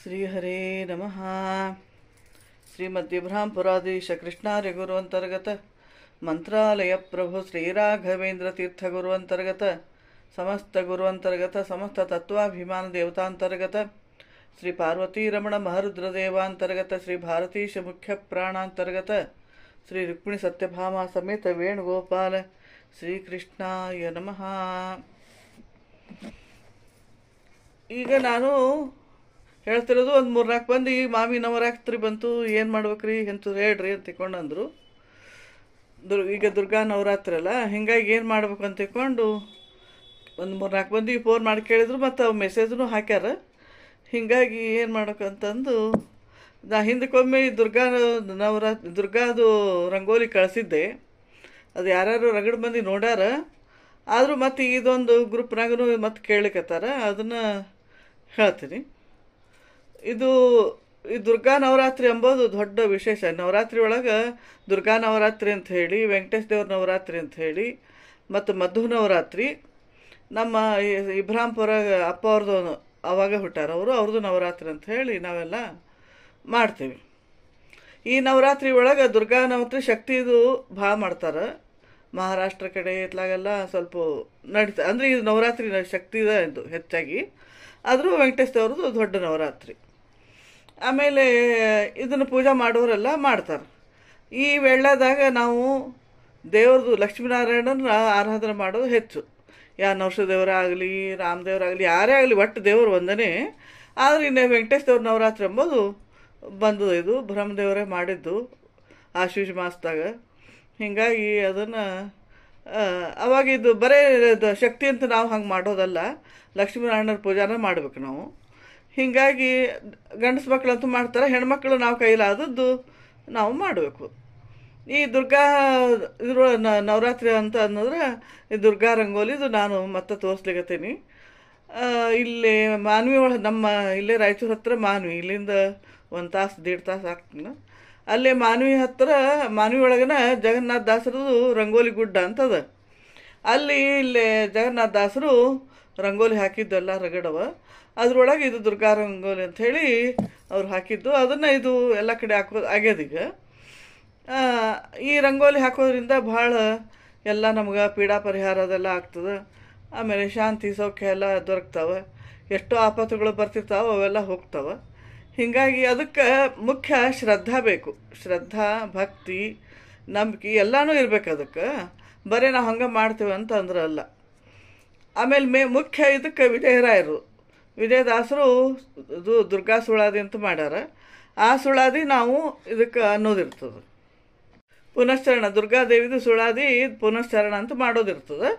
श्रीहरे नमः। श्रीमद्विभ्रांपुराधीश कृष्णार्य गुरु अंतर्गत मंत्रालय प्रभु श्री राघवेंद्र तीर्थ गुरु अंतर्गत समस्त गुरु अंतर्गत समस्त तत्वाभिमान देवतांतर्गत श्री पार्वती रमण महरुद्र देवांतर्गत श्री भारतीश मुख्य प्राणांतर्गत श्री रुक्मिणी सत्यभामा समेत वेणुगोपाल श्री कृष्णाय नमः। ಈಗ ನಾನು ಹೇಳ್ತಿರೋದು ಒಂದು 3-4 ಮಂದಿ ಮಾಮಿ ನವರಾತ್ರಿ ಬಂತು ಏನು ಮಾಡ್ಬೇಕ್ರಿ ಅಂತ ಹೇಳ್ರಿ ಅಂತ ತಿಳ್ಕೊಂಡಂದ್ರು. ಈಗ ದುರ್ಗಾ ನವರಾತ್ರಿ ಅಲ್ಲ, ಹಿಂಗಾಗಿ ಏನು ಮಾಡ್ಬೇಕು ಅಂತ ತಿಳ್ಕೊಂಡು ಒಂದು 3-4 ಮಂದಿ ಫೋನ್ ಮಾಡಿ ಕೇಳಿದ್ರು, ಮತ್ತು ಅವು ಮೆಸೇಜ್ನು ಹಾಕ್ಯಾರ. ಹಿಂಗಾಗಿ ಏನು ಮಾಡ್ಬೇಕಂತಂದು ನಾ ಹಿಂದಕ್ಕೊಮ್ಮೆ ದುರ್ಗಾದು ರಂಗೋಲಿ ಕಳಿಸಿದ್ದೆ. ಅದು ಯಾರ್ಯಾರು ರಗಡ್ ಮಂದಿ ನೋಡ್ಯಾರ. ಆದರೂ ಮತ್ತೆ ಇದೊಂದು ಗ್ರೂಪ್ನಾಗೂ ಮತ್ತೆ ಕೇಳಲಿಕ್ಕತ್ತಾರ, ಅದನ್ನು ಹೇಳ್ತೀನಿ. ಈ ದುರ್ಗಾ ನವರಾತ್ರಿ ಎಂಬುದು ದೊಡ್ಡ ವಿಶೇಷ. ನವರಾತ್ರಿ ಒಳಗೆ ದುರ್ಗಾ ನವರಾತ್ರಿ ಅಂತ ಹೇಳಿ, ವೆಂಕಟೇಶ ದೇವ್ರ ನವರಾತ್ರಿ ಅಂತ ಹೇಳಿ, ಮತ್ತು ಮಧು ನವರಾತ್ರಿ. ನಮ್ಮ ಇಬ್ರಾಂಪುರ ಅಪ್ಪ ಅವ್ರದ್ದು ಅವಾಗ ಹುಟ್ಟಾರ, ಅವ್ರದ್ದು ನವರಾತ್ರಿ ಅಂತ ಹೇಳಿ ನಾವೆಲ್ಲ ಮಾಡ್ತೀವಿ. ಈ ನವರಾತ್ರಿ ಒಳಗೆ ದುರ್ಗಾ ನವರಾತ್ರಿ ಶಕ್ತಿದು ಭಾಳ ಮಾಡ್ತಾರೆ. ಮಹಾರಾಷ್ಟ್ರ ಕಡೆ ಇತ್ಲಾಗೆಲ್ಲ ಸ್ವಲ್ಪ ನಡೀತಾ, ಅಂದರೆ ಇದು ನವರಾತ್ರಿ ಶಕ್ತಿ ಇದೆ ಇದು ಹೆಚ್ಚಾಗಿ. ಆದರೂ ವೆಂಕಟೇಶ ದೇವ್ರದ್ದು ದೊಡ್ಡ ನವರಾತ್ರಿ. ಆಮೇಲೆ ಇದನ್ನು ಪೂಜೆ ಮಾಡೋರೆಲ್ಲ ಮಾಡ್ತಾರೆ. ಈ ವೇಳೆದಾಗ ನಾವು ದೇವ್ರದ್ದು ಲಕ್ಷ್ಮೀನಾರಾಯಣನ ಆರಾಧನೆ ಮಾಡೋದು ಹೆಚ್ಚು. ನರಸಿಂಹದೇವರಾಗಲಿ, ರಾಮದೇವರಾಗಲಿ, ಯಾರೇ ಆಗಲಿ, ಒಟ್ಟು ದೇವರು ಒಂದನೇ. ಆದರೆ ಇನ್ನು ವೆಂಕಟೇಶ ದೇವ್ರ ನವರಾತ್ರಿ ಎಂಬುದು ಬಂದು ಇದು ಬ್ರಹ್ಮದೇವರೇ ಮಾಡಿದ್ದು ಆಶ್ವೀಜ ಮಾಸದಾಗ. ಹೀಗಾಗಿ ಅದನ್ನು ಅವಾಗ ಇದು ಬರೇ ಶಕ್ತಿ ಅಂತ ನಾವು ಹಂಗೆ ಮಾಡೋದಲ್ಲ, ಲಕ್ಷ್ಮೀನಾರಾಯಣರ ಪೂಜಾನ ಮಾಡ್ಬೇಕು ನಾವು. ಹೀಗಾಗಿ ಗಂಡಸು ಮಕ್ಕಳಂತೂ ಮಾಡ್ತಾರೆ, ಹೆಣ್ಮಕ್ಳು ನಾವು ಕೈಲಾದದ್ದು ನಾವು ಮಾಡಬೇಕು. ಈ ದುರ್ಗಾ ನವರಾತ್ರಿ ಅಂತ ಅನ್ನೋದ್ರೆ ಈ ದುರ್ಗಾ ರಂಗೋಲಿದು ನಾನು ಮತ್ತೆ ತೋರಿಸ್ಲಿಕತ್ತೀನಿ. ಇಲ್ಲಿ ಮಾನ್ವಿ ಒಳಗೆ, ನಮ್ಮ ಇಲ್ಲೇ ರಾಯಚೂರು ಹತ್ರ ಮಾನ್ವಿ, ಇಲ್ಲಿಂದ 1 ತಾಸು 1.5 ತಾಸು ಆಗ್ತೀನಿ. ಅಲ್ಲೇ ಮಾನ್ವಿ ಒಳಗನ ಜಗನ್ನಾಥ ದಾಸರದು ರಂಗೋಲಿ ಗುಡ್ಡ ಅಂತದ. ಇಲ್ಲೇ ಜಗನ್ನಾಥ ದಾಸರು ರಂಗೋಲಿ ಹಾಕಿದ್ದೆಲ್ಲ ರಗಡವ. ಅದ್ರೊಳಗೆ ಇದು ದುರ್ಗಾ ರಂಗೋಲಿ ಅಂಥೇಳಿ ಅವ್ರು ಹಾಕಿದ್ದು. ಅದನ್ನು ಇದು ಎಲ್ಲ ಕಡೆ ಆಗ್ಯದೀಗ. ಈ ರಂಗೋಲಿ ಹಾಕೋದ್ರಿಂದ ಭಾಳ ಎಲ್ಲ ನಮ್ಗೆ ಪೀಡಾ ಪರಿಹಾರ ಅದೆಲ್ಲ ಆಗ್ತದೆ. ಆಮೇಲೆ ಶಾಂತಿ ಸೌಖ್ಯ ಎಲ್ಲ ದೊರಕ್ತಾವೆ. ಎಷ್ಟೋ ಆಪತ್ತುಗಳು ಬರ್ತಿರ್ತಾವೆ, ಅವೆಲ್ಲ ಹೋಗ್ತಾವೆ. ಹೀಗಾಗಿ ಅದಕ್ಕೆ ಮುಖ್ಯ ಶ್ರದ್ಧಾ ಬೇಕು. ಶ್ರದ್ಧಾ, ಭಕ್ತಿ, ನಂಬಿಕೆ ಎಲ್ಲನೂ ಇರ್ಬೇಕು ಅದಕ್ಕೆ. ಬರೀ ನಾವು ಹಂಗೆ ಮಾಡ್ತೇವೆ ಅಂತ ಅಂದ್ರೆ ಅಲ್ಲ. ಆಮೇಲೆ ಮುಖ್ಯ ಇದಕ್ಕೆ ವಿಜಯದಾಸರು ಇದು ದುರ್ಗಾ ಸುಳಾದಿ ಅಂತ ಮಾಡ್ಯಾರ. ಆ ಸುಳಾದಿ ನಾವು ಇದಕ್ಕೆ ಅನ್ನೋದಿರ್ತದೆ. ಪುನಶ್ಚರಣ, ದುರ್ಗಾದೇವಿದು ಸುಳಾದಿ ಪುನಶ್ಚರಣ ಅಂತ ಮಾಡೋದಿರ್ತದೆ.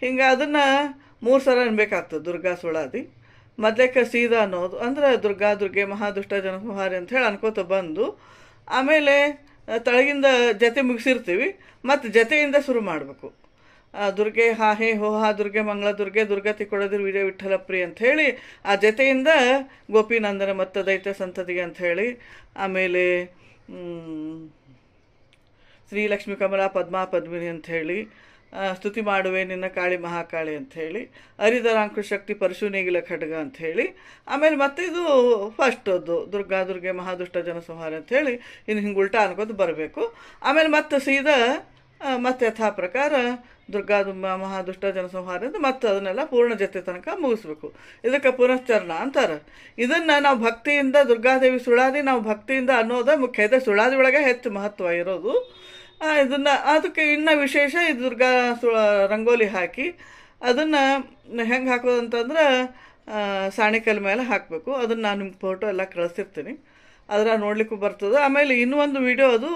ಹಿಂಗೆ ಅದನ್ನು 3 ಸಲ ಅನ್ಬೇಕಾಗ್ತದೆ ದುರ್ಗಾ ಸುಳಾದಿ. ಮೊದಲೇಕ ಸೀದಾ ಅನ್ನೋದು ಅಂದ್ರೆ ದುರ್ಗೆ ಮಹಾದುಷ್ಟ ಜನಸಂಹಾರಿ ಅಂತ ಹೇಳಿ ಅನ್ಕೋತ ಬಂದು, ಆಮೇಲೆ ತಳಗಿಂದ ಜತೆ ಮುಗಿಸಿರ್ತೀವಿ, ಮತ್ತು ಜತೆಯಿಂದ ಶುರು ಮಾಡಬೇಕು. ದುರ್ಗೆ ಹಾ ಹೇ ಹೋ ಹಾ ದುರ್ಗೆ ಮಂಗಳ ದುರ್ಗೆ ದುರ್ಗತಿ ಕೊಡೋದಿರು ವಿಜಯ ವಿಠಲಪ್ರಿ ಅಂಥೇಳಿ ಆ ಜತೆಯಿಂದ ಗೋಪಿನಂದನ ಮತ್ತು ದೈತ್ಯ ಸಂತತಿಗೆ ಅಂಥೇಳಿ, ಆಮೇಲೆ ಶ್ರೀಲಕ್ಷ್ಮೀ ಕಮಲಾ ಪದ್ಮಾ ಪದ್ಮಿನಿ ಅಂಥೇಳಿ, ಸ್ತುತಿ ಮಾಡುವೆ ನಿನ್ನ ಕಾಳಿ ಮಹಾಕಾಳಿ ಅಂಥೇಳಿ, ಹರಿಧರಾಂಕುಶ ಶಕ್ತಿ ಪರಶು ನೇಗಿಲ ಖಡ್ಗ ಅಂಥೇಳಿ, ಆಮೇಲೆ ಮತ್ತೆ ಇದು ಫಸ್ಟ್ ಅದು ದುರ್ಗೆ ಮಹಾದುಷ್ಟ ಜನಸಂಹಾರ ಅಂಥೇಳಿ ಇನ್ನು ಹಿಂಗೆ ಉಲ್ಟಾ ಅನ್ಕೋತ ಬರಬೇಕು. ಆಮೇಲೆ ಮತ್ತೆ ಸೀದಾ ಮತ್ತೆ ಯಥಾ ಪ್ರಕಾರ ದುರ್ಗಾದು ಮಹಾದುಷ್ಟ ಜನಸಂಹಾರ ಅಂತ ಮತ್ತೆ ಅದನ್ನೆಲ್ಲ ಪೂರ್ಣ ಜೊತೆ ತನಕ ಮುಗಿಸ್ಬೇಕು. ಇದಕ್ಕೆ ಪುನಶ್ಚರಣ ಅಂತಾರೆ. ಇದನ್ನು ನಾವು ಭಕ್ತಿಯಿಂದ, ದುರ್ಗಾದೇವಿ ಸುಳಾದಿ ನಾವು ಭಕ್ತಿಯಿಂದ ಅನ್ನೋದು ಮುಖ್ಯ ಇದೆ. ಸುಳಾದಿ ಒಳಗೆ ಹೆಚ್ಚು ಮಹತ್ವ ಇರೋದು. ಅದಕ್ಕೆ ಇನ್ನೂ ವಿಶೇಷ ಇದು ದುರ್ಗಾ ರಂಗೋಲಿ ಹಾಕಿ ಅದನ್ನು ಹೆಂಗೆ ಹಾಕೋದು ಅಂತಂದ್ರೆ ಸಾಣಿಕಲ್ ಮೇಲೆ ಹಾಕಬೇಕು. ಅದನ್ನು ನಾನು ನಿಮ್ಗೆ ಫೋಟೋ ಎಲ್ಲ ಕಳಿಸ್ತಿರ್ತೀನಿ, ಅದರ ನೋಡ್ಲಿಕ್ಕೂ ಬರ್ತದೆ. ಆಮೇಲೆ ಇನ್ನೂ ಒಂದು ವಿಡಿಯೋ, ಅದು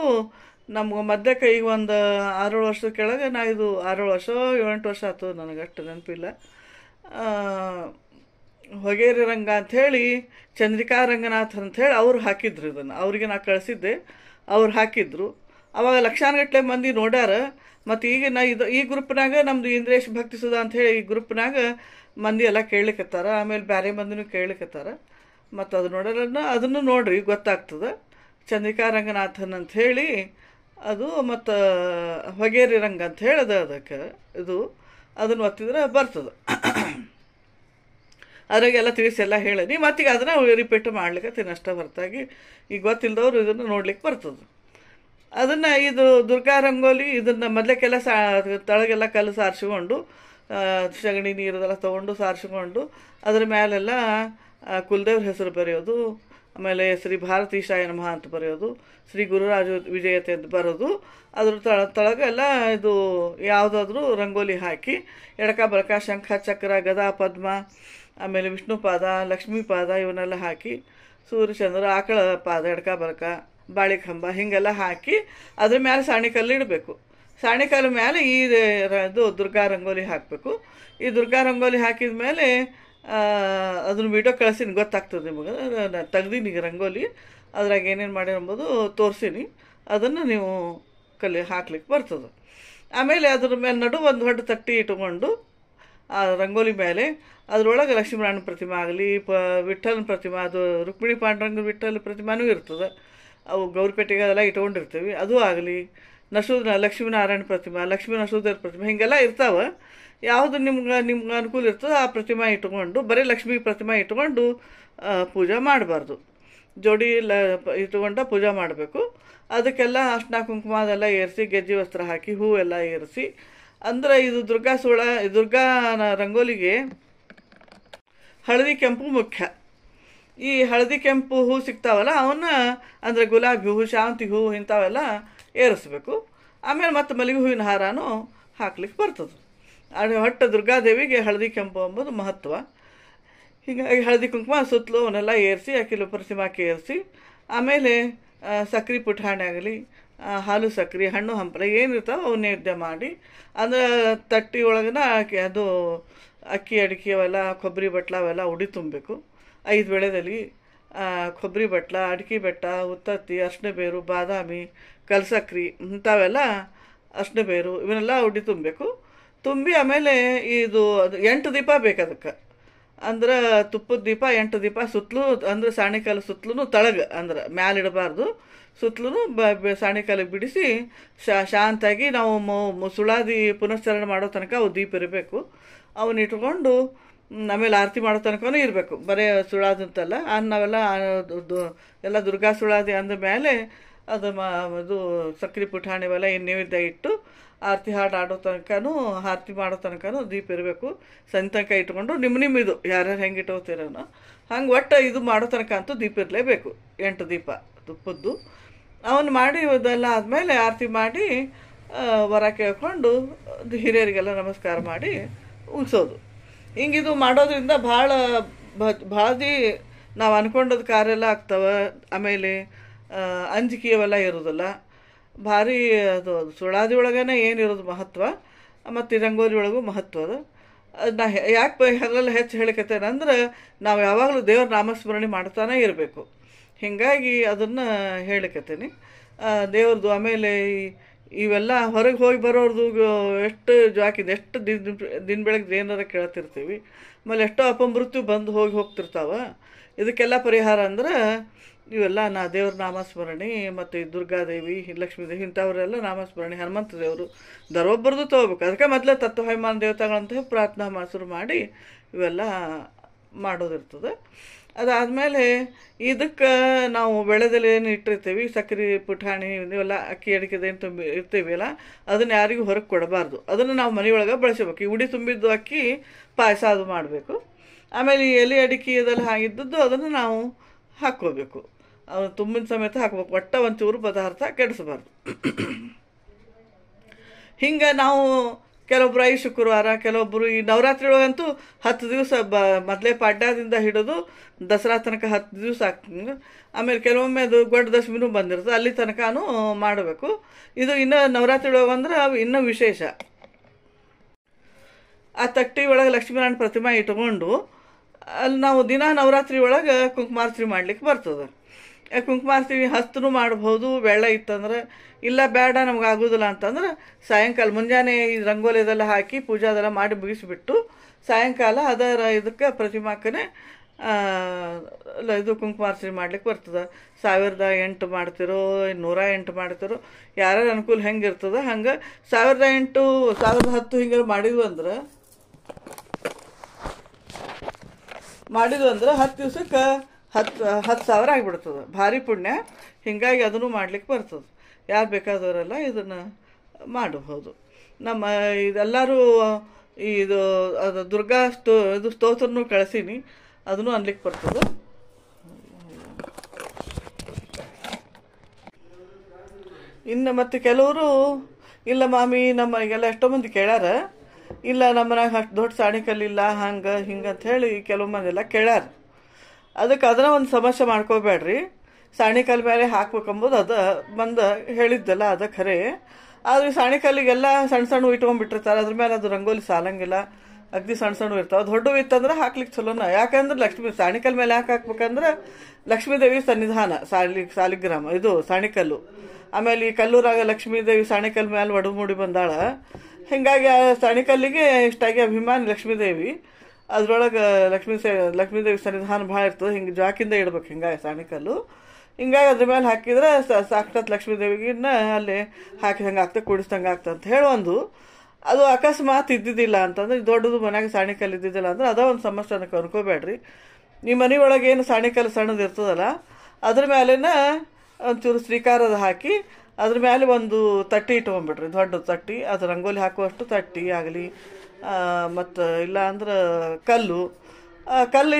ನಮ್ಗೆ ಮಧ್ಯಕ್ಕೆ ಈಗ ಒಂದು 6-7 ವರ್ಷದ ಕೆಳಗೆ, ನಾ ಇದು 6-7 ವರ್ಷ 7-8 ವರ್ಷ ಆಯ್ತು, ನನಗೆ ಅಷ್ಟು ನೆನಪಿಲ್ಲ. ಹೊಗೇರಿ ರಂಗ ಅಂಥೇಳಿ ಚಂದ್ರಿಕಾ ರಂಗನಾಥ್ ಅಂಥೇಳಿ ಅವ್ರು ಹಾಕಿದ್ರು ಇದನ್ನು. ಅವರಿಗೆ ನಾ ಕಳಿಸಿದ್ದೆ, ಅವ್ರು ಹಾಕಿದ್ರು. ಅವಾಗ ಲಕ್ಷಾನುಗಟ್ಟಲೆ ಮಂದಿ ನೋಡ್ಯಾರ. ಮತ್ತು ಈಗ ಈ ಗ್ರೂಪ್ನಾಗ ನಮ್ಮದು ಇಂದ್ರೇಶ್ ಭಕ್ತಿ ಸುಧಾ ಅಂಥೇಳಿ ಈ ಗ್ರೂಪ್ನಾಗ ಮಂದಿ ಎಲ್ಲ ಕೇಳಲಿಕ್ಕತ್ತಾರ. ಆಮೇಲೆ ಬೇರೆ ಮಂದಿನೂ ಕೇಳಲಿಕ್ಕತ್ತಾರ. ಮತ್ತು ಅದು ನೋಡೋರನ್ನ ಅದನ್ನು ನೋಡ್ರಿ, ಗೊತ್ತಾಗ್ತದೆ. ಚಂದ್ರಿಕಾ ರಂಗನಾಥನ್ ಅಂಥೇಳಿ ಅದು, ಮತ್ತು ಹೊಗೇರಿ ರಂಗ ಅಂತ ಹೇಳದ ಅದಕ್ಕೆ ಇದು ಅದನ್ನು ಒತ್ತಿದ್ರೆ ಬರ್ತದೆ. ಅದ್ರಾಗೆಲ್ಲ ತಿಳಿಸಿ ಎಲ್ಲ ಹೇಳೀನಿ. ಮತ್ತೀಗ ಅದನ್ನು ರಿಪೀಟ್ ಮಾಡ್ಲಿಕ್ಕೆ ಅಷ್ಟ ಹೊರತಾಗಿ ಈಗ ಗೊತ್ತಿಲ್ಲದವ್ರು ಇದನ್ನು ನೋಡ್ಲಿಕ್ಕೆ ಬರ್ತದೆ. ಅದನ್ನು ಇದು ದುರ್ಗಾ ರಂಗೋಲಿ ಇದನ್ನು ಮೊದಲೇಕೆಲ್ಲ ತಳಗೆಲ್ಲ ಕಲ್ಲು ಸಾರಿಸ್ಕೊಂಡು ಸಗಣಿ ನೀರದೆಲ್ಲ ತೊಗೊಂಡು ಸಾರಿಸ್ಕೊಂಡು ಅದ್ರ ಮೇಲೆಲ್ಲ ಕುಲದೇವ್ರ ಹೆಸರು ಬರೆಯೋದು, ಆಮೇಲೆ ಶ್ರೀ ಭಾರತೀಶಾಯ ನಮಃ ಅಂತ ಬರೆಯೋದು, ಶ್ರೀ ಗುರುರಾಜ ವಿಜಯತೆ ಅಂತ ಬರೋದು. ಅದ್ರ ತಳಗೆಲ್ಲ ಇದು ಯಾವುದಾದ್ರೂ ರಂಗೋಲಿ ಹಾಕಿ ಎಡಕ ಬಲಕ ಶಂಖ ಚಕ್ರ ಗದಾ ಪದ್ಮ ಆಮೇಲೆ ವಿಷ್ಣು ಪಾದ ಲಕ್ಷ್ಮೀ ಪಾದ ಇವನ್ನೆಲ್ಲ ಹಾಕಿ ಸೂರ್ಯಚಂದ್ರ ಆಕಳ ಪಾದ ಎಡಕ ಬಲಕ ಬಾಳೆಕಂಬ ಹೀಗೆಲ್ಲ ಹಾಕಿ ಅದ್ರ ಮೇಲೆ ಸಾಣಿಕಲ್ಲು ಇಡಬೇಕು. ಸಾಣಿಕಲ್ಲು ಮೇಲೆ ಇದು ದುರ್ಗಾ ರಂಗೋಲಿ ಹಾಕಬೇಕು. ಈ ದುರ್ಗಾ ರಂಗೋಲಿ ಹಾಕಿದ ಮೇಲೆ ಅದನ್ನು ವಿಡಿಯೋ ಕಳಿಸೀನಿ, ಗೊತ್ತಾಗ್ತದೆ ನಿಮಗೆ. ತೆಗ್ದೀನಿ ಈಗ ರಂಗೋಲಿ, ಅದ್ರಾಗ ಏನೇನು ಮಾಡಿರಂಬೋದು ತೋರಿಸೀನಿ. ಅದನ್ನು ನೀವು ಹಾಕ್ಲಿಕ್ಕೆ ಬರ್ತದೆ. ಆಮೇಲೆ ಅದ್ರ ಮೇಲೆ ನಡು ಒಂದು ದೊಡ್ಡ ತಟ್ಟಿ ಇಟ್ಕೊಂಡು ಆ ರಂಗೋಲಿ ಮೇಲೆ ಅದರೊಳಗೆ ಲಕ್ಷ್ಮೀನಾರಾಯಣ ಪ್ರತಿಮೆ ಆಗಲಿ ವಿಠ್ಠಲನ ಪ್ರತಿಮೆ, ಅದು ರುಕ್ಮಿಣಿ ಪಾಂಡುರಂಗ ವಿಠ್ಠಲ ಪ್ರತಿಮಾನೂ ಇರ್ತದೆ, ಅವು ಗೌರಿಪೇಟೆಗೆ ಅದೆಲ್ಲ ಇಟ್ಕೊಂಡಿರ್ತೀವಿ, ಅದು ಆಗಲಿ ಲಕ್ಷ್ಮೀನಾರಾಯಣ ಪ್ರತಿಮೆ, ಲಕ್ಷ್ಮೀ ನರಸಿಂಹದೇವ್ರ ಪ್ರತಿಮೆ ಹೀಗೆಲ್ಲ ಇರ್ತಾವೆ. ಯಾವುದು ನಿಮ್ಗೆ ಅನುಕೂಲ ಇರ್ತದೆ ಆ ಪ್ರತಿಮೆ ಇಟ್ಕೊಂಡು, ಬರೀ ಲಕ್ಷ್ಮೀ ಪ್ರತಿಮೆ ಇಟ್ಕೊಂಡು ಪೂಜೆ ಮಾಡಬಾರ್ದು. ಜೋಡಿ ಇಟ್ಕೊಂಡ ಪೂಜೆ ಮಾಡಬೇಕು. ಅದಕ್ಕೆಲ್ಲ ಅರ್ಶಿನ ಕುಂಕುಮ ಅದೆಲ್ಲ ಏರಿಸಿ ಗೆಜ್ಜೆ ವಸ್ತ್ರ ಹಾಕಿ ಹೂವೆಲ್ಲ ಏರಿಸಿ, ಅಂದರೆ ಇದು ದುರ್ಗಾ ರಂಗೋಲಿಗೆ ಹಳದಿ ಕೆಂಪು ಮುಖ್ಯ. ಈ ಹಳದಿ ಕೆಂಪು ಹೂ ಸಿಗ್ತಾವಲ್ಲ ಅವನ್ನ ಅಂದರೆ ಗುಲಾಬಿ ಹೂವು, ಶಾವಂತಿ ಹೂವು ಇಂಥವೆಲ್ಲ ಏರಿಸ್ಬೇಕು. ಆಮೇಲೆ ಮತ್ತು ಮಲ್ಲಿಗೆ ಹೂವಿನ ಹಾರನೂ ಹಾಕ್ಲಿಕ್ಕೆ ಬರ್ತದೆ. ಹೊಟ್ಟು ದುರ್ಗಾದೇವಿಗೆ ಹಳದಿ ಕೆಂಪು ಎಂಬುದು ಮಹತ್ವ. ಹೀಗಾಗಿ ಹಳದಿ ಕುಂಕುಮ ಸುತ್ತಲೂ ಅವನ್ನೆಲ್ಲ ಏರಿಸಿ ಅಕ್ಕಿಲು ಪ್ರತಿಮಾಕ್ಕೆ ಏರಿಸಿ, ಆಮೇಲೆ ಸಕ್ರೆ ಪುಟಾಣಿ ಆಗಲಿ ಹಾಲು ಸಕ್ರೆ ಹಣ್ಣು ಹಂಪಲ ಏನಿರ್ತಾವೆ ಅವು ನೈವೇದ್ಯ ಮಾಡಿ, ಅಂದರೆ ತಟ್ಟಿ ಒಳಗನ ಅದು ಅಕ್ಕಿ ಅಡಿಕೆ ಅವೆಲ್ಲ ಕೊಬ್ಬರಿ ಬಟ್ಲ ಅವೆಲ್ಲ ಉಡಿ ತುಂಬಬೇಕು. 5 ಬೆಳೆದಲ್ಲಿ ಕೊಬ್ಬರಿ ಬಟ್ಲ, ಅಡಿಕೆ ಬೆಟ್ಟ, ಉತ್ತತ್ತಿ, ಅರ್ಶಿನ ಬೇರು, ಬಾದಾಮಿ, ಕಲ್ಸಕ್ರಿ ಇಂಥವೆಲ್ಲ ಅರ್ಶಿನ ಬೇರು ಇವನ್ನೆಲ್ಲ ಉಡಿ ತುಂಬಬೇಕು. ತುಂಬಿ ಆಮೇಲೆ ಇದು 8 ದೀಪ ಬೇಕು ಅದಕ್ಕೆ. ಅಂದ್ರೆ ತುಪ್ಪದ ದೀಪ 8 ದೀಪ ಸುತ್ತಲೂ, ಅಂದ್ರೆ ಸಾಣಿಕಾಲ ಸುತ್ತಲೂ ತಳಗ, ಅಂದ್ರೆ ಮ್ಯಾಲಿಡಬಾರ್ದು, ಸುತ್ತಲೂ ಸಾಣಿಕಾಲಿಗೆ ಬಿಡಿಸಿ ಶಾಂತಾಗಿ ನಾವು ಸುಳಾದಿ ಪುನಶ್ಚರಣೆ ಮಾಡೋ ತನಕ ಅವು ದೀಪ ಇರಬೇಕು. ಅವನ್ನ ಇಟ್ಕೊಂಡು ಆಮೇಲೆ ಆರತಿ ಮಾಡೋ ತನಕನೂ ಇರಬೇಕು. ಬರೀ ಸುಳಾದಂತಲ್ಲ, ನಾವೆಲ್ಲ ಎಲ್ಲ ದುರ್ಗಾ ಸುಳಾದಿ ಅಂದ ಮೇಲೆ ಅದು ಸಕ್ರೆ ಪುಟಾಣಿ ಇವೆಲ್ಲ ನೈವೇದ್ಯ ಇಟ್ಟು ಆರತಿ ಹಾಡು ಆಡೋ ತನಕನೂ ಆರತಿ ಮಾಡೋ ತನಕನೂ ದೀಪ ಇರಬೇಕು. ಸಂಜೆ ತನಕ ಇಟ್ಕೊಂಡು ನಿಮ್ಮಿದು ಯಾರ್ಯಾರು ಹೆಂಗೆ ಇಟ್ಕೋತೀರನೋ ಹಂಗೆ ಒಟ್ಟು ಇದು ಮಾಡೋ ತನಕ ಅಂತೂ ದೀಪ ಇರಲೇಬೇಕು. 8 ದೀಪ ತುಪ್ಪದ್ದು ಅವನು ಮಾಡಿ ಇದೆಲ್ಲ ಆದಮೇಲೆ ಆರತಿ ಮಾಡಿ ವರ ಕೇಳ್ಕೊಂಡು ಹಿರಿಯರಿಗೆಲ್ಲ ನಮಸ್ಕಾರ ಮಾಡಿ ಉಳಿಸೋದು. ಹಿಂಗಿದು ಮಾಡೋದ್ರಿಂದ ಭಾಳ ನಾವು ಅಂದ್ಕೊಂಡದ್ದು ಕಾರ್ಯ ಎಲ್ಲ ಆಗ್ತವೆ. ಆಮೇಲೆ ಅಂಜಿಕೆ ಅವೆಲ್ಲ ಇರೋದಿಲ್ಲ. ಭಾರಿ ಅದು ಸುಳಾದಿ ಒಳಗೇ ಏನಿರೋದು ಮಹತ್ವ, ಮತ್ತು ಈ ರಂಗೋಲಿ ಒಳಗೂ ಮಹತ್ವ ಅದು. ನಾ ಯಾಕೆ ಅದೆಲ್ಲ ಹೆಚ್ಚು ಹೇಳಿಕತ್ತೇನೆ ಅಂದ್ರೆ, ನಾವು ಯಾವಾಗಲೂ ದೇವ್ರ ನಾಮಸ್ಮರಣೆ ಮಾಡ್ತಾನೆ ಇರಬೇಕು. ಹೀಗಾಗಿ ಅದನ್ನು ಹೇಳಿಕತ್ತೇನೆ ದೇವ್ರದ್ದು. ಆಮೇಲೆ ಇವೆಲ್ಲ ಹೊರಗೆ ಹೋಗಿ ಬರೋರ್ದು ಎಷ್ಟು ಜಾಕಿದೆ, ಎಷ್ಟು ದಿನ ಬೆಳಗ್ಗೆ ಏನಾರ ಕೇಳ್ತಿರ್ತೀವಿ. ಆಮೇಲೆ ಎಷ್ಟೋ ಅಪಮೃತ್ಯು ಬಂದು ಹೋಗ್ತಿರ್ತಾವೆ. ಇದಕ್ಕೆಲ್ಲ ಪರಿಹಾರ ಅಂದ್ರೆ ಇವೆಲ್ಲ ದೇವ್ರ ನಾಮಸ್ಮರಣೆ, ಮತ್ತು ಈ ದುರ್ಗಾದೇವಿ, ಲಕ್ಷ್ಮೀದೇವಿ ಇಂಥವರೆಲ್ಲ ನಾಮಸ್ಮರಣೆ, ಹನುಮಂತ ದೇವರು ದರೊಬ್ಬರದು ತೊಗೋಬೇಕು. ಅದಕ್ಕೆ ಮೊದಲೇ ತತ್ವಹೈಮಾನ ದೇವತೆಗಳಂತ ಪ್ರಾರ್ಥನಾ ಶುರು ಮಾಡಿ ಇವೆಲ್ಲ ಮಾಡೋದಿರ್ತದೆ. ಅದಾದಮೇಲೆ ಇದಕ್ಕೆ ನಾವು ಬೆಳೆದಲ್ಲಿ ಏನು ಇಟ್ಟಿರ್ತೀವಿ, ಸಕ್ರೆ ಪುಟಾಣಿ ಇವೆಲ್ಲ ಅಕ್ಕಿ ಅಡಿಕೆದೇನು ತುಂಬಿ ಇರ್ತೀವಲ್ಲ ಅದನ್ನು ಯಾರಿಗೂ ಹೊರಗೆ ಕೊಡಬಾರ್ದು. ಅದನ್ನು ನಾವು ಮನೆಯೊಳಗೆ ಬಳಸಬೇಕು. ಈ ಉಡಿ ತುಂಬಿದ್ದು ಅಕ್ಕಿ ಪಾಯಸ ಅದು ಮಾಡಬೇಕು. ಆಮೇಲೆ ಈ ಎಲೆ ಅಡಿಕೆ ಇದೆಲ್ಲ ಹಾಗಿದ್ದದ್ದು ಅದನ್ನು ನಾವು ಹಾಕ್ಕೋಬೇಕು. ಅದು ತುಂಬಿನ ಸಮೇತ ಹಾಕ್ಬೇಕು. ಒಟ್ಟ ಒಂಚೂರು ಪದಾರ್ಥ ಕೆಡಿಸಬಾರ್ದು. ಹಿಂಗೆ ನಾವು ಕೆಲವೊಬ್ರು 5 ಶುಕ್ರವಾರ, ಕೆಲವೊಬ್ಬರು ಈ ನವರಾತ್ರಿ ಒಳಗಂತೂ 10 ದಿವಸ ಮೊದಲೇ ಪಾಡ್ಯದಿಂದ ಹಿಡಿದು ದಸರಾ ತನಕ 10 ದಿವಸ ಆಗ್ತದೆ. ಆಮೇಲೆ ಕೆಲವೊಮ್ಮೆ ಅದು ಗೊಡ್ಡ ದಶಮಿನೂ ಬಂದಿರ್ತದೆ, ಅಲ್ಲಿ ತನಕನೂ ಮಾಡಬೇಕು. ಇದು ಇನ್ನೂ ನವರಾತ್ರಿ ಒಳಗೆ ಅಂದ್ರೆ ಇನ್ನೂ ವಿಶೇಷ. ಆ ತಟ್ಟಿ ಒಳಗೆ ಲಕ್ಷ್ಮೀನಾರಾಯಣ ಪ್ರತಿಮೆ ಇಟ್ಕೊಂಡು ಅಲ್ಲಿ ನಾವು ದಿನ ನವರಾತ್ರಿ ಒಳಗೆ ಕುಂಕುಮಾರ್ಚನೆ ಮಾಡ್ಲಿಕ್ಕೆ ಬರ್ತದೆ. ಕುಂಕುಮಾರ್ಚನೆ ಹಸ್ತನೂ ಮಾಡ್ಬೋದು, ಬೆಳ್ಳ ಇತ್ತಂದ್ರೆ. ಇಲ್ಲ ಬೇಡ ನಮ್ಗೆ ಆಗೋದಿಲ್ಲ ಅಂತಂದ್ರೆ ಸಾಯಂಕಾಲ ಮುಂಜಾನೆ ಈ ರಂಗೋಲಿ ಇದೆಲ್ಲ ಹಾಕಿ ಪೂಜೆ ಅದೆಲ್ಲ ಮಾಡಿ ಮುಗಿಸಿಬಿಟ್ಟು ಸಾಯಂಕಾಲ ಅದರ ಇದಕ್ಕೆ ಪ್ರತಿಮಾಕ್ಕನೆ ಇದು ಕುಂಕುಮಾರ್ಚನೆ ಮಾಡ್ಲಿಕ್ಕೆ ಬರ್ತದೆ. 1008 ಮಾಡ್ತಿರೋ 108 ಮಾಡ್ತಿರೋ ಯಾರ್ಯಾರು ಅನುಕೂಲ ಹೆಂಗಿರ್ತದೆ ಹಂಗೆ. 1008 1010 ಹಿಂಗೆ ಮಾಡಿದ್ವು ಅಂದ್ರೆ ಮಾಡಿದ್ವು ಅಂದ್ರೆ 10 ದಿವ್ಸಕ್ಕೆ 10,000 ಆಗಿಬಿಡ್ತದೆ. ಭಾರಿ ಪುಣ್ಯ. ಹೀಗಾಗಿ ಅದನ್ನು ಮಾಡ್ಲಿಕ್ಕೆ ಬರ್ತದೆ. ಯಾರು ಬೇಕಾದವರೆಲ್ಲ ಇದನ್ನು ಮಾಡಬಹುದು. ನಮ್ಮ ಇದೆಲ್ಲರೂ ಇದು ಅದು ದುರ್ಗಾ ಇದು ಸ್ತೋತ್ರನೂ ಕಳಿಸೀನಿ, ಅದನ್ನು ಅನ್ಲಿಕ್ಕೆ ಬರ್ತದೆ. ಇನ್ನು ಮತ್ತು ಕೆಲವರು ಇಲ್ಲ ಮಾಮಿ, ನಮಗೆಲ್ಲ ಎಷ್ಟೋ ಮಂದಿ ಕೇಳ್ಯಾರ, ಇಲ್ಲ ನಮ್ಮ ಮನ್ಯಾಗ ಅಷ್ಟು ದೊಡ್ಡ ಸಾಣಿಕಲ್ಲಿಲ್ಲ ಹಂಗೆ ಹಿಂಗೆ ಅಂತ ಹೇಳಿ ಕೆಲವು ಮಂದಿ ಎಲ್ಲ ಕೇಳ್ಯಾರ. ಅದಕ್ಕೆ ಅದನ್ನ ಒಂದು ಸಮಸ್ಯೆ ಮಾಡ್ಕೋಬೇಡ್ರಿ. ಸಾಣಿಕಲ್ ಮೇಲೆ ಹಾಕ್ಬೇಕಂಬುದು ಬಂದು ಹೇಳಿದ್ದಲ್ಲ, ಅದು ಖರೆ. ಆದರೆ ಸಾಣಿಕಲ್ಲಿಗೆಲ್ಲ ಸಣ್ಣ ಸಣ್ಣ ಇಟ್ಕೊಂಡ್ಬಿಟ್ಟಿರ್ತಾರೆ, ಅದ್ರ ಮೇಲೆ ಅದು ರಂಗೋಲಿ ಸಾಲಂಗಿಲ್ಲ. ಅಗ್ದಿ ಸಣ್ಣ ಸಣ್ಣ ಇರ್ತಾವೆ. ದೊಡ್ಡವು ಇತ್ತಂದ್ರೆ ಹಾಕ್ಲಿಕ್ಕೆ ಚಲೋನ. ಯಾಕಂದ್ರೆ ಸಾಣಿಕಲ್ ಮೇಲೆ ಯಾಕೆ ಹಾಕ್ಬೇಕಂದ್ರೆ ಲಕ್ಷ್ಮೀದೇವಿ ಸನ್ನಿಧಾನ, ಸಾಲಿಗ್ರಾಮ ಇದು ಸಾಣಿಕಲ್ಲು. ಆಮೇಲೆ ಈ ಕಲ್ಲೂರಾಗ ಲಕ್ಷ್ಮೀದೇವಿ ಸಾಣಿಕಲ್ ಮೇಲೆ ಒಡವು ಮೂಡಿ ಬಂದಾಳ. ಹೀಗಾಗಿ ಆ ಸಾಣಿಕಲ್ಲಿಗೆ ಇಷ್ಟಾಗಿ ಅಭಿಮಾನಿ ಲಕ್ಷ್ಮೀದೇವಿ. ಅದ್ರೊಳಗೆ ಲಕ್ಷ್ಮೀದೇವಿ ಸನ್ನಿಧಾನ ಭಾಳ ಇರ್ತದೆ. ಹಿಂಗೆ ಜಾಕಿಂದ ಇಡ್ಬೇಕು ಹಿಂಗಾಗಿ ಸಾಣಿಕಲ್ಲು. ಹಿಂಗಾಗಿ ಅದ್ರ ಮೇಲೆ ಹಾಕಿದ್ರೆ ಸಾಕ್ಷಾತ್ ಲಕ್ಷ್ಮೀದೇವಿಗಿನ್ನ ಅಲ್ಲಿ ಹಾಕಿದಂಗೆ ಆಗ್ತದೆ, ಕೂಡಿಸ್ದಂಗೆ ಆಗ್ತದೆ ಅಂತ ಹೇಳಿ ಒಂದು. ಅದು ಅಕಸ್ಮಾತ್ ಇದ್ದಿದ್ದಿಲ್ಲ ಅಂತಂದ್ರೆ, ದೊಡ್ಡದು ಮನ್ಯಾಗ ಸಾಣಿಕಲ್ಲು ಇದ್ದಿದ್ದಿಲ್ಲ ಅಂದ್ರೆ ಅದ ಒಂದು ಸಮಸ್ಯೆ ಅನ್ನಕ್ಕೆ ಅನ್ಕೋಬೇಡ್ರಿ. ನಿಮ್ಮ ಮನೆ ಒಳಗೆ ಏನು ಸಾಣಿಕಲ್ಲು ಸಣ್ಣದು ಇರ್ತದಲ್ಲ, ಅದ್ರ ಮೇಲೆನ ಒಂಚೂರು ಶ್ರೀಕಾರದ ಹಾಕಿ ಅದ್ರ ಮೇಲೆ ಒಂದು ತಟ್ಟಿ ಇಟ್ಕೊಂಡ್ಬಿಡ್ರಿ, ದೊಡ್ಡ ತಟ್ಟಿ. ಅದು ರಂಗೋಲಿ ಹಾಕುವಷ್ಟು ತಟ್ಟಿ ಆಗಲಿ, ಮತ್ತು ಇಲ್ಲ ಅಂದ್ರೆ ಕಲ್ಲು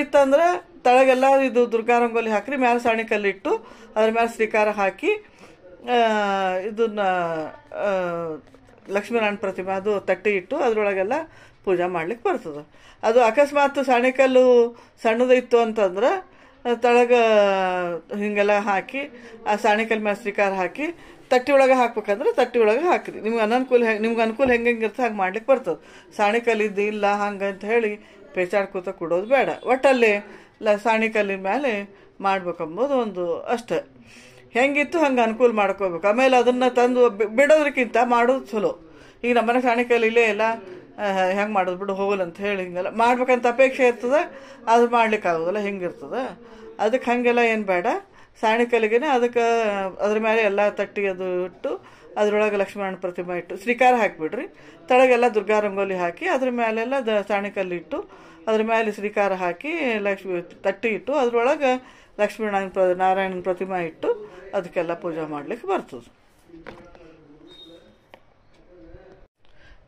ಇತ್ತಂದ್ರೆ ತಳಗೆಲ್ಲ ಇದು ದುರ್ಗಾ ರಂಗೋಲಿ ಹಾಕ್ರಿ, ಮೇಲೆ ಸಾಣಿಕಲ್ಲು ಇಟ್ಟು ಅದ್ರ ಮೇಲೆ ಶ್ರೀಕಾರ ಹಾಕಿ ಇದನ್ನ ಲಕ್ಷ್ಮೀನಾರಾಯಣ ಪ್ರತಿಮೆ ಅದು ತಟ್ಟಿ ಇಟ್ಟು ಅದ್ರೊಳಗೆಲ್ಲ ಪೂಜೆ ಮಾಡ್ಲಿಕ್ಕೆ ಬರ್ತದೆ. ಅದು ಅಕಸ್ಮಾತ್ ಸಾಣಿಕಲ್ಲು ಸಣ್ಣದಿತ್ತು ಅಂತಂದ್ರೆ ತಳಗ ಹಿಂಗೆಲ್ಲ ಹಾಕಿ ಆ ಸಾಣಿಕಲ್ ಮೇಲೆ ಶ್ರೀಕಾರ ಹಾಕಿ ತಟ್ಟಿ ಒಳಗೆ ಹಾಕ್ಬೇಕಂದ್ರೆ ತಟ್ಟಿ ಒಳಗೆ ಹಾಕ್ರಿ. ನಿಮ್ಗೆ ಅನುಕೂಲ ಹೆಂಗೆ ಇರ್ತದೆ ಹಾಗೆ ಮಾಡ್ಲಿಕ್ಕೆ ಬರ್ತದೆ. ಸಾಣಿಕಲ್ ಇಲ್ಲ ಹಂಗೆ ಅಂತ ಹೇಳಿ ಪೇಚಾಡ್ಕೋತ ಕೊಡೋದು ಬೇಡ. ಒಟ್ಟಲ್ಲಿ ಸಾಣಿಕಲ್ಲಿನ ಮೇಲೆ ಮಾಡ್ಬೇಕಂಬೋದು ಒಂದು ಅಷ್ಟೆ. ಹೆಂಗಿತ್ತು ಹಂಗೆ ಅನುಕೂಲ ಮಾಡ್ಕೋಬೇಕು. ಆಮೇಲೆ ಅದನ್ನು ತಂದು ಬಿಡೋದಕ್ಕಿಂತ ಮಾಡೋದು ಚಲೋ. ಈಗ ನಮ್ಮನೆ ಸಾಣಿಕಲ್ ಇಲ್ಲೇ ಇಲ್ಲ, ಹೆಂಗೆ ಮಾಡೋದು ಬಿಡು ಹೋಗಲ್ಲ ಅಂತ ಹೇಳಿ ಹಿಂಗೆಲ್ಲ ಮಾಡ್ಬೇಕಂತ ಅಪೇಕ್ಷೆ ಇರ್ತದೆ, ಅದು ಮಾಡ್ಲಿಕ್ಕೆ ಆಗೋದಿಲ್ಲ, ಹಿಂಗಿರ್ತದೆ. ಅದಕ್ಕೆ ಹಾಗೆಲ್ಲ ಏನು ಬೇಡ. ಸಾಣಿಕಲ್ಲಿಗೆ ಅದಕ್ಕೆ ಅದ್ರ ಮೇಲೆ ಎಲ್ಲ ತಟ್ಟಿ ಅದು ಇಟ್ಟು ಅದ್ರೊಳಗೆ ಲಕ್ಷ್ಮೀನಾರಾಯಣ ಪ್ರತಿಮೆ ಇಟ್ಟು ಶ್ರೀಕಾರ ಹಾಕಿಬಿಡ್ರಿ. ತಳಗೆಲ್ಲ ದುರ್ಗಾ ರಂಗೋಲಿ ಹಾಕಿ ಅದ್ರ ಮೇಲೆಲ್ಲ ಸಾಣಿಕಲ್ಲು ಇಟ್ಟು ಅದ್ರ ಮೇಲೆ ಶ್ರೀಕಾರ ಹಾಕಿ ತಟ್ಟಿ ಇಟ್ಟು ಅದ್ರೊಳಗೆ ನಾರಾಯಣನ ಪ್ರತಿಮೆ ಇಟ್ಟು ಅದಕ್ಕೆಲ್ಲ ಪೂಜೆ ಮಾಡ್ಲಿಕ್ಕೆ ಬರ್ತದೆ.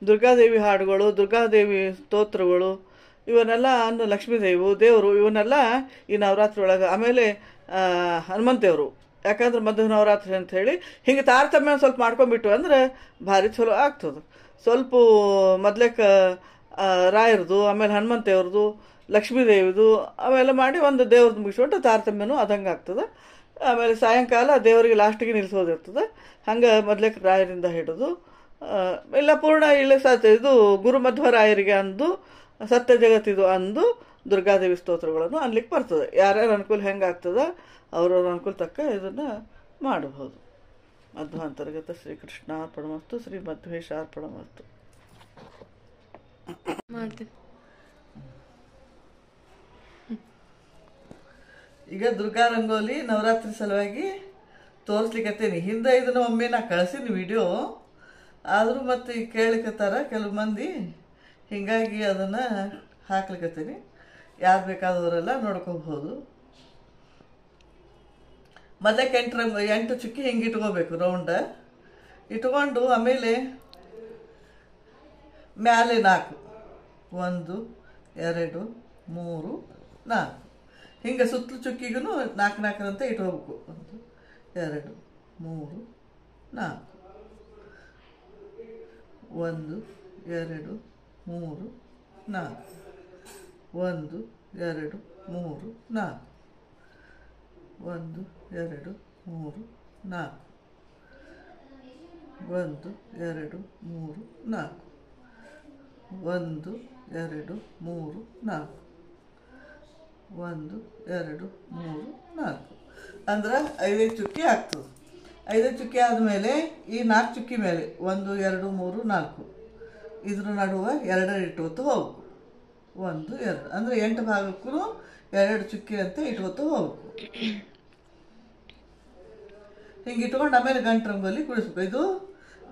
ದುರ್ಗಾದೇವಿ ಹಾಡುಗಳು, ದುರ್ಗಾದೇವಿ ಸ್ತೋತ್ರಗಳು ಇವನ್ನೆಲ್ಲ ಲಕ್ಷ್ಮೀದೇವಿ ದೇವರು ಇವನ್ನೆಲ್ಲ ಈ ನವರಾತ್ರಿ ಒಳಗೆ. ಆಮೇಲೆ ಹನುಮಂತ ದೇವರು, ಯಾಕಂದ್ರೆ ಮಧ್ಯ ನವರಾತ್ರಿ ಅಂತ ಹೇಳಿ ಹಿಂಗೆ ತಾರತಮ್ಯ ಸ್ವಲ್ಪ ಮಾಡ್ಕೊಂಡ್ಬಿಟ್ಟು ಅಂದ್ರೆ ಭಾರಿ ಚಲೋ ಆಗ್ತದೆ. ಸ್ವಲ್ಪ ಮೊದ್ಲೇಕ ರಾಯರದು, ಆಮೇಲೆ ಹನುಮಂತ ದೇವ್ರದು, ಲಕ್ಷ್ಮೀದೇವಿದು ಅವೆಲ್ಲ ಮಾಡಿ ಒಂದು ದೇವ್ರದ್ದು ಮುಗಿಸ್ಬಿಟ್ಟು ತಾರತಮ್ಯನೂ ಅದಂಗೆ ಆಗ್ತದೆ. ಆಮೇಲೆ ಸಾಯಂಕಾಲ ದೇವರಿಗೆ ಲಾಸ್ಟಿಗೆ ನಿಲ್ಲಿಸೋದಿರ್ತದೆ. ಹಂಗೆ ಮೊದ್ಲೇಕ ರಾಯರಿಂದ ಹಿಡಿದು ಇಲ್ಲ ಪೂರ್ಣ ಇದು ಗುರು ಮಧ್ವರಾಯರಿಗೆ ಅಂದು ಸತ್ಯ ಜಗತ್ತಿದು ಅಂದು ದುರ್ಗಾದೇವಿ ಸ್ತೋತ್ರಗಳನ್ನು ಅನ್ಲಿಕ್ಕೆ ಬರ್ತದೆ. ಯಾರ್ಯಾರ ಅನುಕೂಲ ಹೆಂಗೆ ಆಗ್ತದೆ ಅವ್ರವ್ರ ಅನುಕೂಲ ತಕ್ಕ ಇದನ್ನು ಮಾಡಬಹುದು. ಮಧ್ವಾಂತರ್ಗತ ಶ್ರೀಕೃಷ್ಣ ಅರ್ಪಣಮಸ್ತು, ಶ್ರೀ ಮಧ್ವೇಶ ಅರ್ಪಣಮಸ್ತು. ಈಗ ದುರ್ಗಾ ರಂಗೋಲಿ ನವರಾತ್ರಿ ಸಲುವಾಗಿ ತೋರಿಸ್ಲಿಕ್ಕತ್ತೇನಿ. ಹಿಂದೆ ಇದನ್ನು ಒಮ್ಮೆ ನಾ ಕಳಿಸಿನಿ ವಿಡಿಯೋ, ಆದರೂ ಮತ್ತೆ ಈಗ ಕೇಳಲಿಕ್ಕತ್ತಾರ ಕೆಲವು ಮಂದಿ, ಹೀಗಾಗಿ ಅದನ್ನು ಹಾಕ್ಲಿಕ್ಕತ್ತೀನಿ. ಯಾರು ಬೇಕಾದವರೆಲ್ಲ ನೋಡ್ಕೋಬಹುದು. ಮೊದಲಕ್ಕೆ 8 ಚುಕ್ಕಿ ಹಿಂಗೆ ಇಟ್ಕೋಬೇಕು ರೌಂಡ ಇಟ್ಕೊಂಡು, ಆಮೇಲೆ ಮ್ಯಾಲೆ 4 1 2 3 4 ಹಿಂಗೆ ಸುತ್ತಲೂ ಚುಕ್ಕಿಗೂ 4 ಅಂತ ಇಟ್ಕೋಬೇಕು. 1 2 3 4 1 2 3 4 1 2 3 4 1 2 3 4 1 2 3 4 1 2 3 4 1 2 3 4 ಅಂದ್ರೆ 5 ಚುಕ್ಕಿ ಆಗ್ತದೆ. 5 ಚುಕ್ಕಿ ಆದಮೇಲೆ ಈ 4 ಚುಕ್ಕಿ ಮೇಲೆ 1 2 3 4 ಇದ್ರ ನಡುವೆ 2 ಇಟ್ಕೊತ ಹೋಗ್ಬೇಕು. 1 2 ಅಂದರೆ 8 ಭಾಗಕ್ಕೂ 2 ಚುಕ್ಕಿ ಅಂತ ಇಟ್ಕೊತ ಹೋಗ್ಬೇಕು. ಹಿಂಗೆ ಇಟ್ಕೊಂಡು ಆಮೇಲೆ ಗಂಟು ರಂಗೋಲಿ ಕುಡಿಸ್ಬೇಕು. ಇದು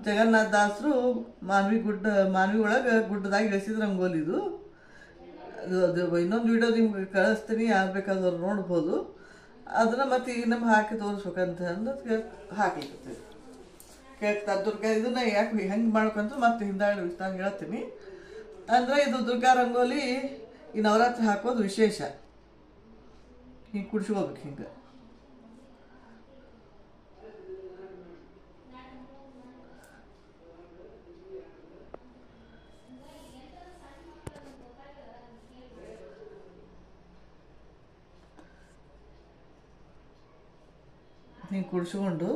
ಜಗನ್ನಾಥ ದಾಸರು ಮಾನ್ವಿ ಒಳಗೆ ಗುಡ್ಡದಾಗಿ ಇಳಿಸಿದ ರಂಗೋಲಿ ಇದು. ಅದು ಇನ್ನೊಂದು ವಿಡಿಯೋ ನಿಮ್ಗೆ ಕಳಿಸ್ತೀನಿ, ಯಾರು ಬೇಕಾದವ್ರು ನೋಡ್ಬೋದು. ಅದನ್ನು ಮತ್ತೆ ಈಗ ನಮ್ಗೆ ಹಾಕಿ ತೋರಿಸ್ಬೇಕಂತ ಅಂದು ಹಾಕ್ಲಿಕ್ಕೆ ಕೇಳ್ತಾರೆ. ದುರ್ಗಾ ಇದನ್ನ ಯಾಕೆ ಹೆಂಗೆ ಮಾಡ್ಬೇಕಂತ ಮತ್ತೆ ಹಿಂದಾಡಿ ನಾನು ಹೇಳ್ತೀನಿ. ಅಂದರೆ ಇದು ದುರ್ಗಾ ರಂಗೋಲಿ ಈ ನವರಾತ್ರಿ ಹಾಕೋದು ವಿಶೇಷ. ಹಿಂಗೆ ಕುಡಿಸ್ಕೋಬೇಕು. ಹಿಂಗೆ ಕುಡಿಸ್ಕೊಂಡು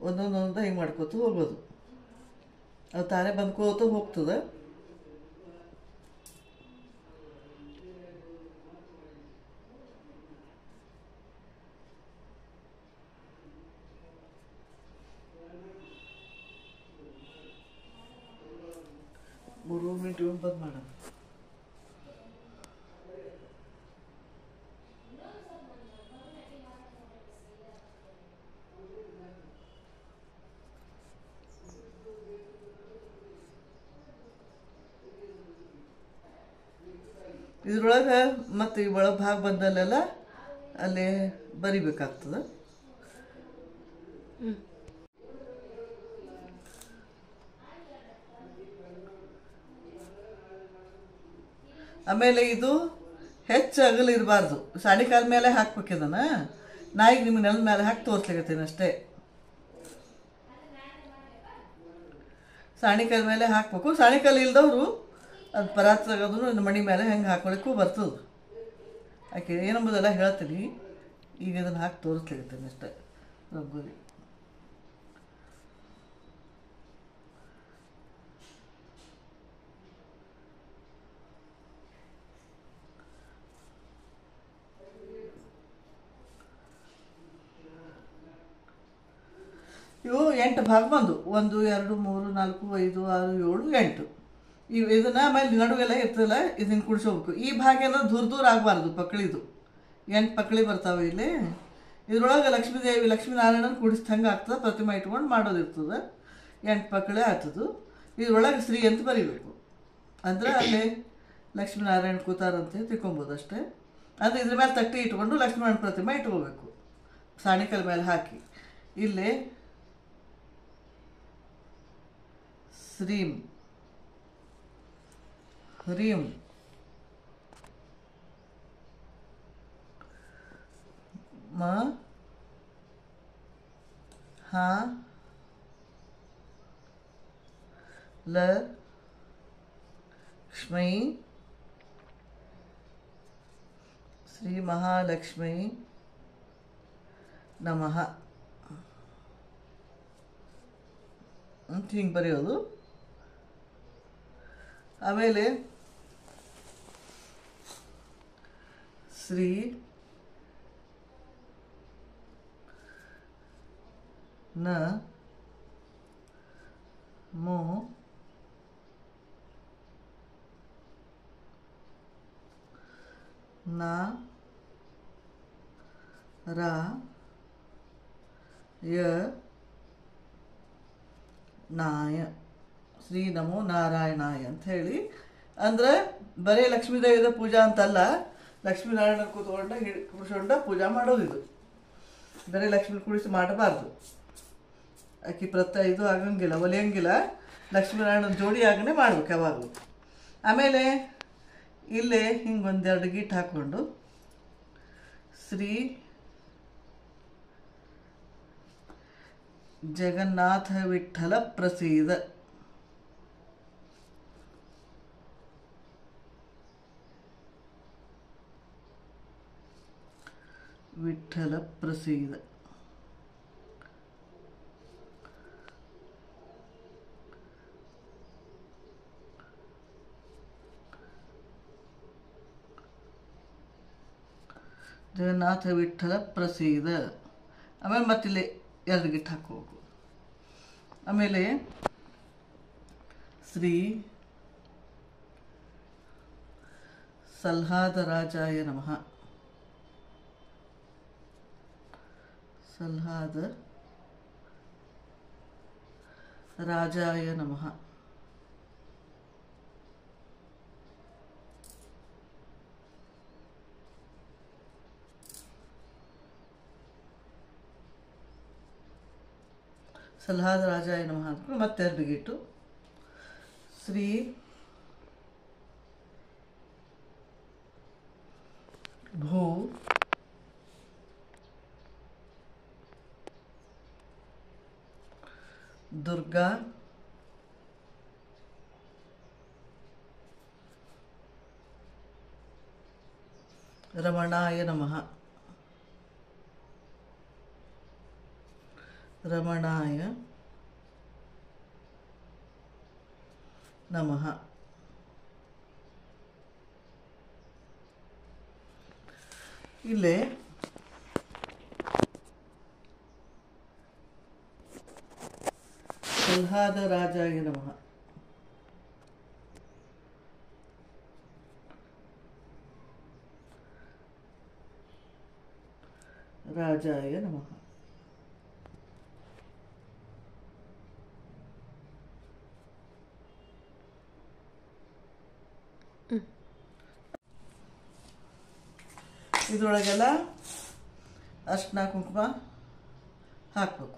ಒಂದೊಂದೊಂದ ಹಿಂಗೆ ಮಾಡ್ಕೋತ ಹೋಗೋದು. ಅದು ತಾನೇ ಬಂದ್ಕೋತ ಹೋಗ್ತದೆ. ಮೂರು ಮಿನಿಟ್ ಬಂದ್ ಮಾಡೋಣ. ಇದ್ರೊಳಗೆ ಮತ್ತು ಈ ಒಳಗೆ ಭಾಗ ಬಂದಲ್ಲೆಲ್ಲ ಅಲ್ಲೇ ಬರಿಬೇಕಾಗ್ತದೆ. ಆಮೇಲೆ ಇದು ಹೆಚ್ಚು ಅಗಲ ಇರಬಾರ್ದು. ಸಾಡಿ ಕಾಲ ಮೇಲೆ ಹಾಕ್ಬೇಕು ಇದನ್ನು. ನಾ ಈಗ ನಿಮ್ಮ ನೆಲದ ಮೇಲೆ ಹಾಕಿ ತೋರಿಸ್ಲಿಕತ್ತೀನಿ ಅಷ್ಟೇ. ಸಾಣಿಕಾಲ ಮೇಲೆ ಹಾಕ್ಬೇಕು. ಸಾಣಿಕಾಲ ಇಲ್ದವರು ಅದು ಪರಾತ್ ತೆಗೆದ್ರು ಮಣಿ ಮೇಲೆ ಹೆಂಗೆ ಹಾಕೊಳಿಕ್ಕೂ ಬರ್ತದೆ. ಆಕೆ ಏನಂಬುದೆಲ್ಲ ಹೇಳ್ತೀನಿ. ಈಗ ಇದನ್ನು ಹಾಕಿ ತೋರಿಸ್ಲಿಕತ್ತೀನಿ ಅಷ್ಟೇ ರಂಗೋಲಿ. ಇವು 8 ಭಾಗ ಬಂದು 1 2 3 4 5 6 7 8. ಇದನ್ನ ಆಮೇಲೆ ನಡುವೆಲ್ಲ ಇರ್ತದಲ್ಲ, ಇದನ್ನು ಕುಡಿಸ್ಕೋಬೇಕು. ಈ ಭಾಗ ಎಲ್ಲ ದೂರ ಆಗಬಾರ್ದು. ಪಕ್ಕಳಿದು 8 ಪಕ್ಕಳಿ ಬರ್ತಾವೆ ಇಲ್ಲಿ. ಇದ್ರೊಳಗೆ ಲಕ್ಷ್ಮೀದೇವಿ ಲಕ್ಷ್ಮೀನಾರಾಯಣನ ಕುಡಿಸ್ದಂಗೆ ಆಗ್ತದೆ. ಪ್ರತಿಮೆ ಇಟ್ಕೊಂಡು ಮಾಡೋದಿರ್ತದೆ. 8 ಪಕ್ಕಳೆ ಆಗ್ತದೆ. ಇದ್ರೊಳಗೆ ಶ್ರೀ ಅಂತ ಬರೀಬೇಕು. ಅಂದರೆ ಅಲ್ಲಿ ಲಕ್ಷ್ಮೀನಾರಾಯಣ ಕೂತಾರಂತೆ ತಿಳ್ಕೊಬೋದು ಅಷ್ಟೇ. ಅಂದರೆ ಇದ್ರ ಮೇಲೆ ತಟ್ಟಿ ಇಟ್ಕೊಂಡು ಲಕ್ಷ್ಮೀನಾರಾಯಣ ಪ್ರತಿಮೆ ಇಟ್ಕೋಬೇಕು. ಸಾಣಿಕಲ್ ಮೇಲೆ ಹಾಕಿ ಇಲ್ಲಿ ಶ್ರೀಂ ಹ್ರೀಂ ಮ ಹ ಲ ಕ್ಷ್ಮೈ ಶ್ರೀ ಮಹಾಲಕ್ಷ್ಮೈ ನಮಃ ಅಂತ ಹಿಂಗೆ ಬರೆಯೋದು. ಆಮೇಲೆ ಶ್ರೀ ನ ಮೋ ನ ರ ಯ ನಾಯ ಶ್ರೀ ನಮೋ ನಾರಾಯಣಾಯ ಅಂತ ಹೇಳಿ. ಅಂದರೆ ಬರೀ ಲಕ್ಷ್ಮೀದೇವಿದ ಪೂಜಾ ಅಂತಲ್ಲ, ಲಕ್ಷ್ಮೀನಾರಾಯಣ ಕೂತ್ಕೊಂಡ ಕುಡಿಸ್ಕೊಂಡ ಪೂಜಾ ಮಾಡೋದಿದು. ಬರೀ ಲಕ್ಷ್ಮೀ ಕುಡಿಸಿ ಮಾಡಬಾರ್ದು. ಆಕೆ ಇದು ಆಗಂಗಿಲ್ಲ, ಒಲಿಯಂಗಿಲ್ಲ. ಲಕ್ಷ್ಮೀನಾರಾಯಣನ ಜೋಡಿ ಆಗನೆ ಮಾಡ್ಬೇಕು ಯಾವಾಗಲೂ. ಆಮೇಲೆ ಇಲ್ಲೇ ಹಿಂಗೆ 1-2 ಗೀಟ್ ಹಾಕ್ಕೊಂಡು ಶ್ರೀ ಜಗನ್ನಾಥ ವಿಠಲ ಪ್ರಸೀದ ವಿಠಲ ಪ್ರಸೀದ. ಜಗನ್ನಾಥ ವಿಠಲ ಪ್ರಸೀದ. ಆಮೇಲೆ ಮತ್ತಿಲ್ಲಿ 2 ಗಿಟ್ಟು ಹಾಕೋಬೇಕು. ಆಮೇಲೆ ಶ್ರೀ ಸಲ್ಹಾದರಾಜಾಯ ನಮಃ. ಸಲ್ಹಾದ ರಾಜಾಯ ನಮಃ. ಸಲಹಾದ ರಾಜಾಯ ನಮಃ ಅಂದ್ಕೊಂಡು ಮತ್ತೆರಡು ಗೀಟು ಶ್ರೀ ಭೂ ದುರ್ಗಾ ರಮಣಾಯ ನಮಃ. ರಮಣಾಯ ನಮಃ. ಇಲ್ಲೇ ಸಲಹಾದ ರಾಜಾಯ ನಮಃ. ರಾಜಾಯ ನಮಃ. ಇದರೊಳಗೆಲ್ಲ ಅರ್ಶಿನ ಕುಂಕುಮ ಹಾಕಬೇಕು.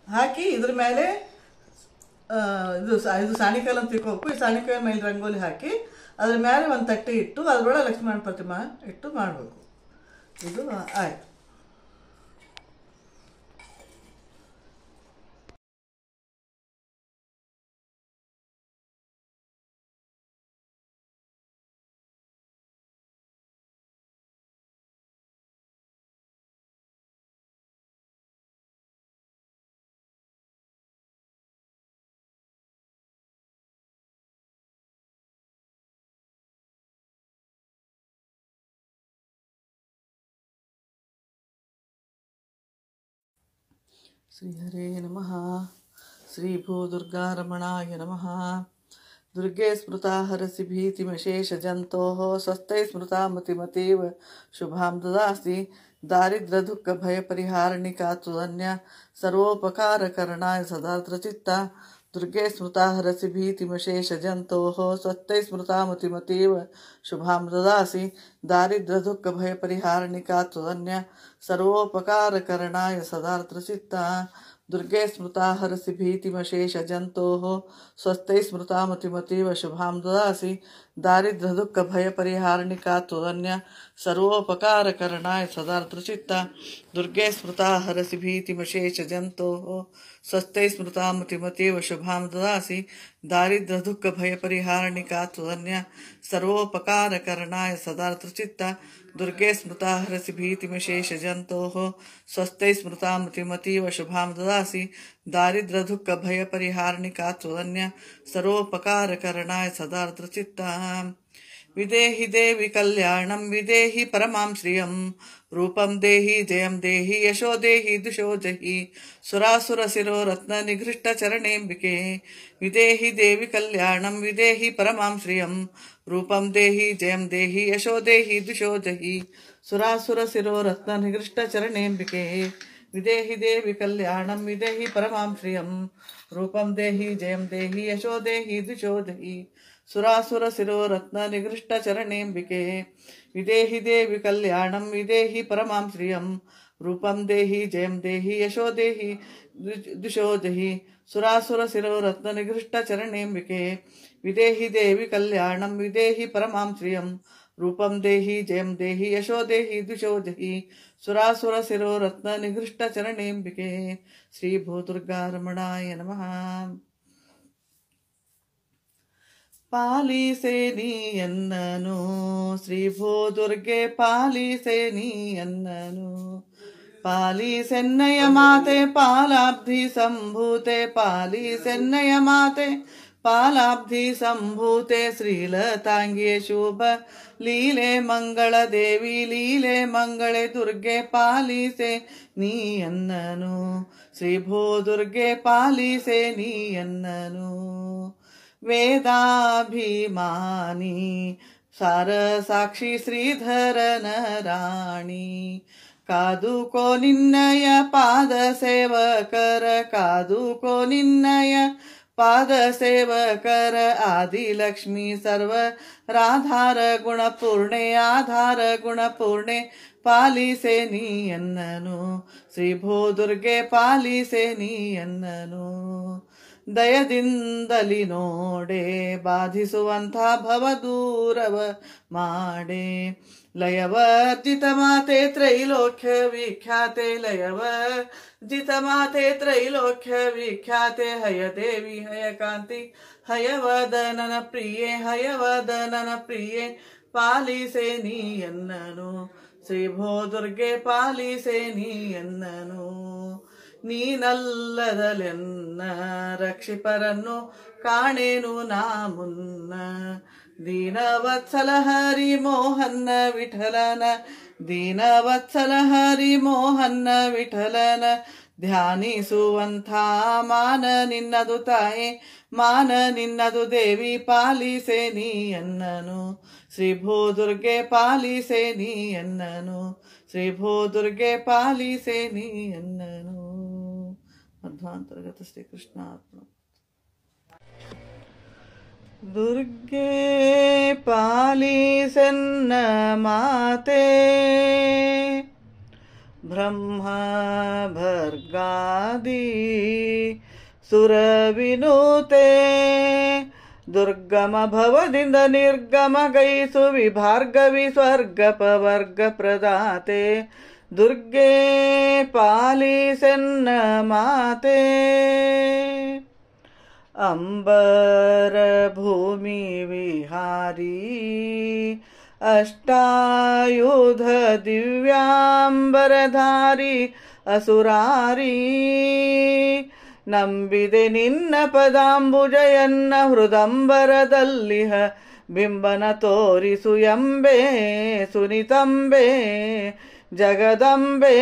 ಹಾಕಿ ಇದ್ರ ಮೇಲೆ ಇದು ಸಾಣಿಕಾಯಿ ಅಂತ ತಿಳ್ಕೊಬೇಕು. ಈ ಸಾಣಿಕಾಯಿ ಮೇಲೆ ರಂಗೋಲಿ ಹಾಕಿ ಅದ್ರ ಮೇಲೆ ಒಂದು ತಟ್ಟೆ ಇಟ್ಟು ಅದರೊಳಗೆ ಲಕ್ಷ್ಮಣ ಪ್ರತಿಮಾ ಇಟ್ಟು ಮಾಡಬೇಕು. ಇದು ಆಯ್ತು. ಶ್ರೀಹರೇ ನಮಃ. ಶ್ರೀ ಭೂದುರ್ಗಾ ರಮಣಾಯ ನಮಃ. ದುರ್ಗೆ ಸ್ಮೃತಾ ಹರಸಿ ಭೀತಿಮಶೇಷಜಂತೋಃ ಸ್ವಸ್ಥೈ ಸ್ಮೃತಾ ಮತಿಮತೀವ ಶುಭಾಂ ದದಾಸಿ ದಾರಿದ್ರ್ಯದುಃಖಭಯಪರಿಹಾರಿಣಿಕಾ ತ್ವದನ್ಯ ಸರ್ವೋಪಕಾರಕರಣಾಯ ಸದಾರ್ದ್ರಚಿತ್ತ. ದುರ್ಗೆ ಸ್ಮೃತಾ ಹರಸಿ ಭೀತಿಮಶೇಷಜಂತೋಃ ಸ್ವಸ್ಥೈ ಸ್ಮೃತಾ ಮತಿಮತೀವ ಶುಭಾಂ ದದಾಸಿ ದಾರಿದ್ರ್ಯದುಃಖಭಯಪರಿಹಾರಿಣಿಕಾ ತ್ವದನ್ಯ ಸರ್ವೋಪಕಾರಕರಣಾಯ ಸದಾರ್ದ್ರಚಿತ್ತ. ದುರ್ಗೆ ಸ್ಮೃತಾ ಹರಸಿ ಭೀತಿಮಶೇಷಜಂತೋಃ ಸ್ವಸ್ಥೈ ಸ್ಮೃತಾ ಮತಿಮತೀವ ಶುಭಾಂ ದದಾಸಿ ದಾರಿದ್ರ್ಯದುಃಖಭಯಪರಿಹಾರಿಣಿಕಾ ತ್ವದನ್ಯ ಸರ್ವೋಪಕಾರಕರಣಾಯ ಸದಾರ್ದ್ರಚಿತ್ತ. ದುರ್ಗೆ ಸ್ಮೃತಾ ಹರಸಿ ಭೀತಿಮಶೇಷಜಂತೋಃ ಸ್ವಸ್ಥೈ ಸ್ಮೃತಾ ಮತಿಮತೀವ ಶುಭಾಂ ದದಾಸಿ ದಾರಿದ್ರ್ಯದುಃಖಭಯಪರಿಹಾರಿಣಿಕಾ ತ್ವದನ್ಯ ಸರ್ವೋಪಕಾರಕರಣಾಯ ಸದಾರ್ದ್ರಚಿತ್ತ. ದುರ್ಗೆ ಸ್ಮೃತಾ ಹರಸಿ ಭೀತಿಮಶೇಷಜಂತೋಃ ಸ್ವಸ್ಥೈ ಸ್ಮೃತಾ ಮತಿಮತೀವ ಶುಭಾಂ ದದಾಸಿ ದಾರಿದ್ರ್ಯದುಃಖಭಯಪರಿಹಾರಿಣಿಕಾ ತ್ವದನ್ಯ ಸರ್ವೋಪಕಾರಕರಣಾಯ ಸದಾರ್ದ್ರಚಿತ್ತ. ವಿದೇಹಿ ದೇವಿ ಕಲ್ಯಾಣಂ ವಿದೇಹಿ ಪರಮಾಂ ಶ್ರಿಯಂ ರೂಪಂ ದೇಹಿ ಜಯಂ ದೇಹಿ ಯಶೋ ದೇಹಿ ದುಶೋ ಜಹಿ ಸುರಾಸುರ ಶಿರೋ ರತ್ನ ನಿಘೃಷ್ಟ ಚರಣೇಂಬಿಕೆ. ವಿದೇಹಿ ದೇವಿ ಕಲ್ಯಾಣಂ ವಿದೇಹಿ ಪರಮಾಂ ಶ್ರಿಯಂ ರೂಪಂ ದೇಹಿ ಜಯಂ ದೇಹಿ ಯಶೋ ದೇಹಿ ದುಶೋ ಜಹಿ ಸುರಾಸುರ ಶಿರೋ ರತ್ನ ನಿಘೃಷ್ಟ ಚರಣೇಂಬಿಕೆ. ವಿದೇಹಿ ದೇವಿ ಕಲ್ಯಾಣಂ ವಿದೇಹಿ ಪರಮಾಂ ಶ್ರಿಯಂ ರೂಪಂ ದೇಹಿ ಜಯಂ ದೇಹಿ ಯಶೋ ದೇಹಿ ದುಶೋ ಜಹಿ ಸುರಾಸುರ ಶಿರೋ ರತ್ನ ನಿಘೃಷ್ಟ ಚರಣೇಂಬಿಕೆ. ವಿದೇಹಿ ದೇವಿ ಕಲ್ಯಾಣಂ ವಿದೇಹಿ ಪರಮಾಂ ಶ್ರಿಯಂ ರೂಪಂ ದೇಹಿ ಜಯಂ ದೇಹಿ ಯಶೋ ದೇಹಿ ದುಶೋ ಜಹಿ ಸುರಾಸುರ ಶಿರೋ ರತ್ನ ನಿಘೃಷ್ಟ ಚರಣೇಂಬಿಕೆ. ವಿದೇಹಿ ದೇವಿ ಕಲ್ಯಾಣಂ ವಿದೇಹಿ ಪರಮಾಂ ಶ್ರಿಯಂ ರೂಪಂ ದೇಹಿ ಜಯಂ ದೇಹಿ ಯಶೋ ದೇಹಿ ದುಶೋ ಜಹಿ ಸುರಾಸುರ ಶಿರೋ ರತ್ನ ನಿಘೃಷ್ಟ ಚರಣೇಂಬಿಕೆ. ಶ್ರೀ ಭೂದುರ್ಗಾ ರಮಣಾಯ ನಮಃ. ಪಾಲಿಸೆ ನೀಯನ್ನನು ಶ್ರೀ ಭೂದುರ್ಗೆ ಪಾಲಿಸೆ ನೀಯನ್ನನು. ಪಾಲಿಸೆನ್ನಯ ಮಾತೆ ಪಾಲಾಬ್ಧಿ ಸಂಭೂತೆ ಪಾಲಿಸೆನ್ನಯ ಮಾತೆ ಪಾಲಾಬ್ಧಿ ಸಂಭೂತೆ. ಶ್ರೀಲತಾಂಗಿಯೇ ಶುಭ ಲೀಲೆ ಮಂಗಳ ದೇವಿ ಲೀಲೆ ಮಂಗಳೆ ದುರ್ಗೆ ಪಾಲಿಸೆ ನೀಯನ್ನನು. ಶ್ರೀ ಭೂದುರ್ಗೆ ಪಾಲಿಸೆ ನೀಯನ್ನನು. ವೇದಾಭಿಮಾನಿ ಸಾರ ಸಾಕ್ಷಿ ಶ್ರೀಧರನ ರಾಣಿ. ಕಾದುಕೋ ನಿನ್ನಯ ಪಾದ ಸೇವಕರ, ಕಾದುಕೋ ನಿನ್ನಯ ಪಾದ ಸೇವಕರ. ಆದಿಲಕ್ಷ್ಮಿ ಸರ್ವ ರಾಧಾರ ಗುಣಪೂರ್ಣೆ, ಆಧಾರ ಗುಣಪೂರ್ಣೆ. ಪಾಲಿಸೆ ನೀಯನ್ನನು ಶ್ರೀ ಭೂದುರ್ಗೆ, ಪಾಲಿಸೆ ನೀಯನ್ನನು. ದಯದಿಂದಲಿ ನೋಡೆ ಬಾಧಿಸುವಂಥ ಭವದೂರವ ಮಾಡೆ. ಲಯವರ್ಜಿತ ಮಾತೆ ತ್ರೈಲೋಕ್ಯ ವಿಖ್ಯಾತೆ, ಲಯವರ್ಜಿತ ಮಾತೆ ತ್ರೈಲೋಕ್ಯ ವಿಖ್ಯಾತೆ. ಹಯದೇವಿ ಹಯಕಾಂತಿ ಹಯವದನನ ಪ್ರಿಯೆ, ಹಯವದನನ ಪ್ರಿಯೆ. ಪಾಲಿಸೆ ನೀಯನ್ನನು ಶ್ರೀ ಭೂದುರ್ಗೆ, ಪಾಲಿಸೆ ನೀಯನ್ನನು. ನೀನಲ್ಲದಲೆನ್ನ ರಕ್ಷಿಪರನ್ನು ಕಾಣೇನು ನಾ ಮುನ್ನ. ದೀನವತ್ಸಲ ಹರಿ ಮೋಹನ್ನ ವಿಠಲನ, ದೀನವತ್ಸಲ ಹರಿ ಮೋಹನ್ನ ವಿಠಲನ. ಧ್ಯಾನಿಸುವಂಥ ಮಾನ ನಿನ್ನದು ತಾಯೇ, ಮಾನ ನಿನ್ನದು ದೇವಿ. ಪಾಲಿಸೆ ನೀಯನ್ನನು ಶ್ರೀ ಭೂದುರ್ಗೆ, ಪಾಲಿಸೆ ನೀಯನ್ನನು ಶ್ರೀ ಭೂದುರ್ಗೆ, ಪಾಲಿಸೆ ನೀಯನ್ನನು. ಮಧ್ವಾಂತರ್ಗತ ಶ್ರೀಕೃಷ್ಣ ಅರ್ಪಣ. ದುರ್ಗೆ ಪಾಲಿಸೆನ್ನ ಮಾತೆ, ಬ್ರಹ್ಮ ಭರ್ಗಾದಿ ಸುರವಿನುತೆ. ದುರ್ಗಮ ಭವದಿಂದ ನಿರ್ಗಮ ಗೈಸುವಿ, ಭಾರ್ಗವಿ ಸ್ವರ್ಗಪವರ್ಗ ಪ್ರದಾತೆ. ದುರ್ಗೆ ಪಾಲಿಸೆನ್ನ ಮಾತೆ. ಅಂಬರ ಭೂಮಿ ವಿಹಾರಿ ಅಷ್ಟಾಯುಧ ದಿವ್ಯಾಂಬರಧಾರಿ ಅಸುರಾರಿ. ನಂಬಿದೆ ನಿನ್ನ ಪದಾಂಬುಜಯನ್ನ ಹೃದಂಬರದಲ್ಲಿಹ ಬಿಂಬನ ತೋರಿಸು ಎಂಬೆ ಸುನಿತಂಬೆ. ಜಗದಂಬೆ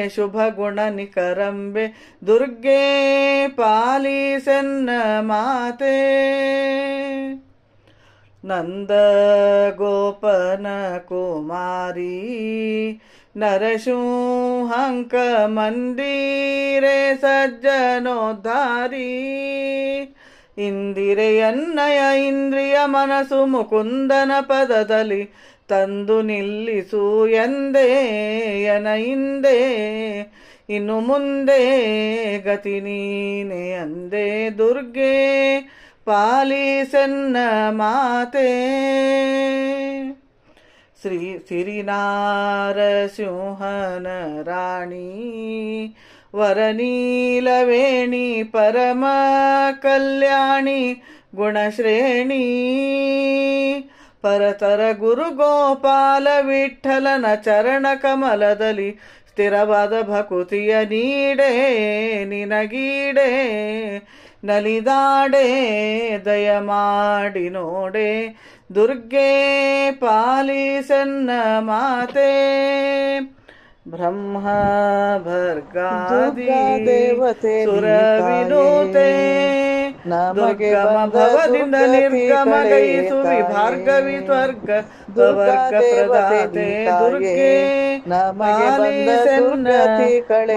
ಶುಭ ಗುಣ ನಿಕರಂಬೆ. ದುರ್ಗೆ ಪಾಲಿಸೆನ್ನ ಮಾತೆ. ನಂದ ಗೋಪನ ಕುಮಾರಿ ನರಸಿಂಹಂಕ ಮಂದಿರೆ ಸಜ್ಜನೋದ್ಧಾರಿ. ಇಂದಿರೆಯನ್ನಯ ಇಂದ್ರಿಯ ಮನಸ್ಸು ಮುಕುಂದನ ಪದದಲ್ಲಿ ತಂದು ನಿಲ್ಲಿಸು ಎಂದೇ ಯನ ಹಿಂದೆ. ಇನ್ನು ಮುಂದೆ ಗತಿ ನೀನೆ ಅಂದೆ. ದುರ್ಗೆ ಪಾಲಿಸೆನ್ನ ಮಾತೆ. ಶ್ರೀ ಸಿರಿನಾರಸಿಂಹನ ರಾಣಿ ವರನೀಲವೇಣಿ ಪರಮ ಕಲ್ಯಾಣಿ ಗುಣಶ್ರೇಣಿ. ಪರತರ ಗುರು ಗೋಪಾಲ ವಿಠಲನ ಚರಣ ಕಮಲದಲ್ಲಿ ಸ್ಥಿರವಾದ ಭಕುತಿಯ ನೀಡೆ ನಿನಗೀಡೆ. ನಲಿದಾಡೆ ದಯ ಮಾಡಿ ನೋಡೆ. ದುರ್ಗೆ ಪಾಲಿಸೆನ್ನ ಮಾತೆ. ಬ್ರಹ್ಮ ಭರ್ಗಾದಿ ದೇವತೆ ಸುರವಿನುತೆ. ದುರ್ಗಮ ಭವದಿಂದ ನಿರ್ಗಮ ಗೈಸುವಿ, ಭಾರ್ಗವಿ ಸ್ವರ್ಗ ವರ್ಗ ಪ್ರದಾತೆ. ದುರ್ಗೆ ಪಾಲಿಸೆನ್ನ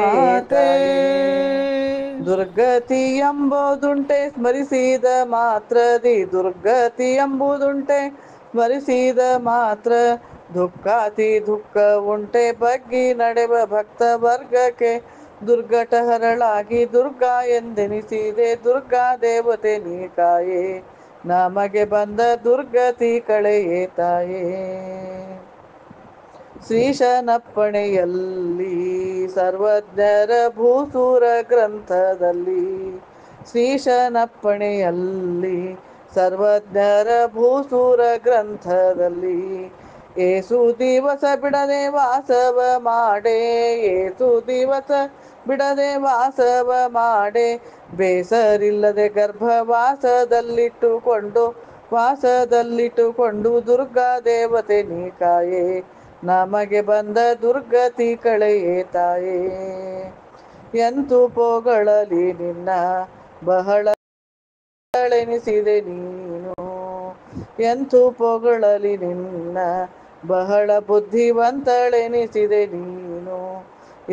ಮಾತೆ. ದುರ್ಗತಿ ಎಂಬುದುಂಟೆ ಸ್ಮರಿಸಿದ ಮಾತ್ರದಿ, ದುರ್ಗತಿ ಎಂಬುದುಂಟೆ ಸ್ಮರಿಸಿದ ಮಾತ್ರ. ದುಃಖಾತಿ ದುಃಖ ಉಂಟೆ ಬಗ್ಗಿ ನಡೆವ ಭಕ್ತ ವರ್ಗಕ್ಕೆ. ದುರ್ಗಟ ಹರಳಾಗಿ ದುರ್ಗಾ ಎಂದೆನಿಸಿದೆ. ದುರ್ಗಾ ದೇವತೆ ನೀ ಕಾಯೇ, ನಮಗೆ ಬಂದ ದುರ್ಗತಿ ಕಳೆಯೇ ತಾಯೇ. ಶ್ರೀಶನಪ್ಪಣೆಯಲ್ಲಿ ಸರ್ವಜ್ಞರ ಭೂಸೂರ ಗ್ರಂಥದಲ್ಲಿ, ಶ್ರೀಶನಪ್ಪಣೆಯಲ್ಲಿ ಸರ್ವಜ್ಞರ ಭೂಸೂರ ಗ್ರಂಥದಲ್ಲಿ. ಏಸು ದಿವಸ ಬಿಡದೆ ವಾಸವ ಮಾಡೆ, ಏಸು ದಿವಸ ಬಿಡದೆ ವಾಸವ ಮಾಡೆ. ಬೇಸರಿಲ್ಲದೆ ಗರ್ಭವಾಸದಲ್ಲಿಟ್ಟುಕೊಂಡು, ವಾಸದಲ್ಲಿಟ್ಟುಕೊಂಡು ದುರ್ಗಾ ದೇವತೆ ನೀ ಕಾಯೇ, ನಮಗೆ ಬಂದ ದುರ್ಗತಿ ಕಳೆಯೇ ತಾಯೇ. ಎಂತು ಪೋಗಳಲಿ ನಿನ್ನ ಬಹಳ ಬುದ್ಧಿವಂತಳೆನಿಸಿದೆ ನೀನು. ಎಂತು ಪೊಗಳಲಿ ನಿನ್ನ, ಬಹಳ ಬುದ್ಧಿವಂತಳೆನಿಸಿದೆ ನೀನು.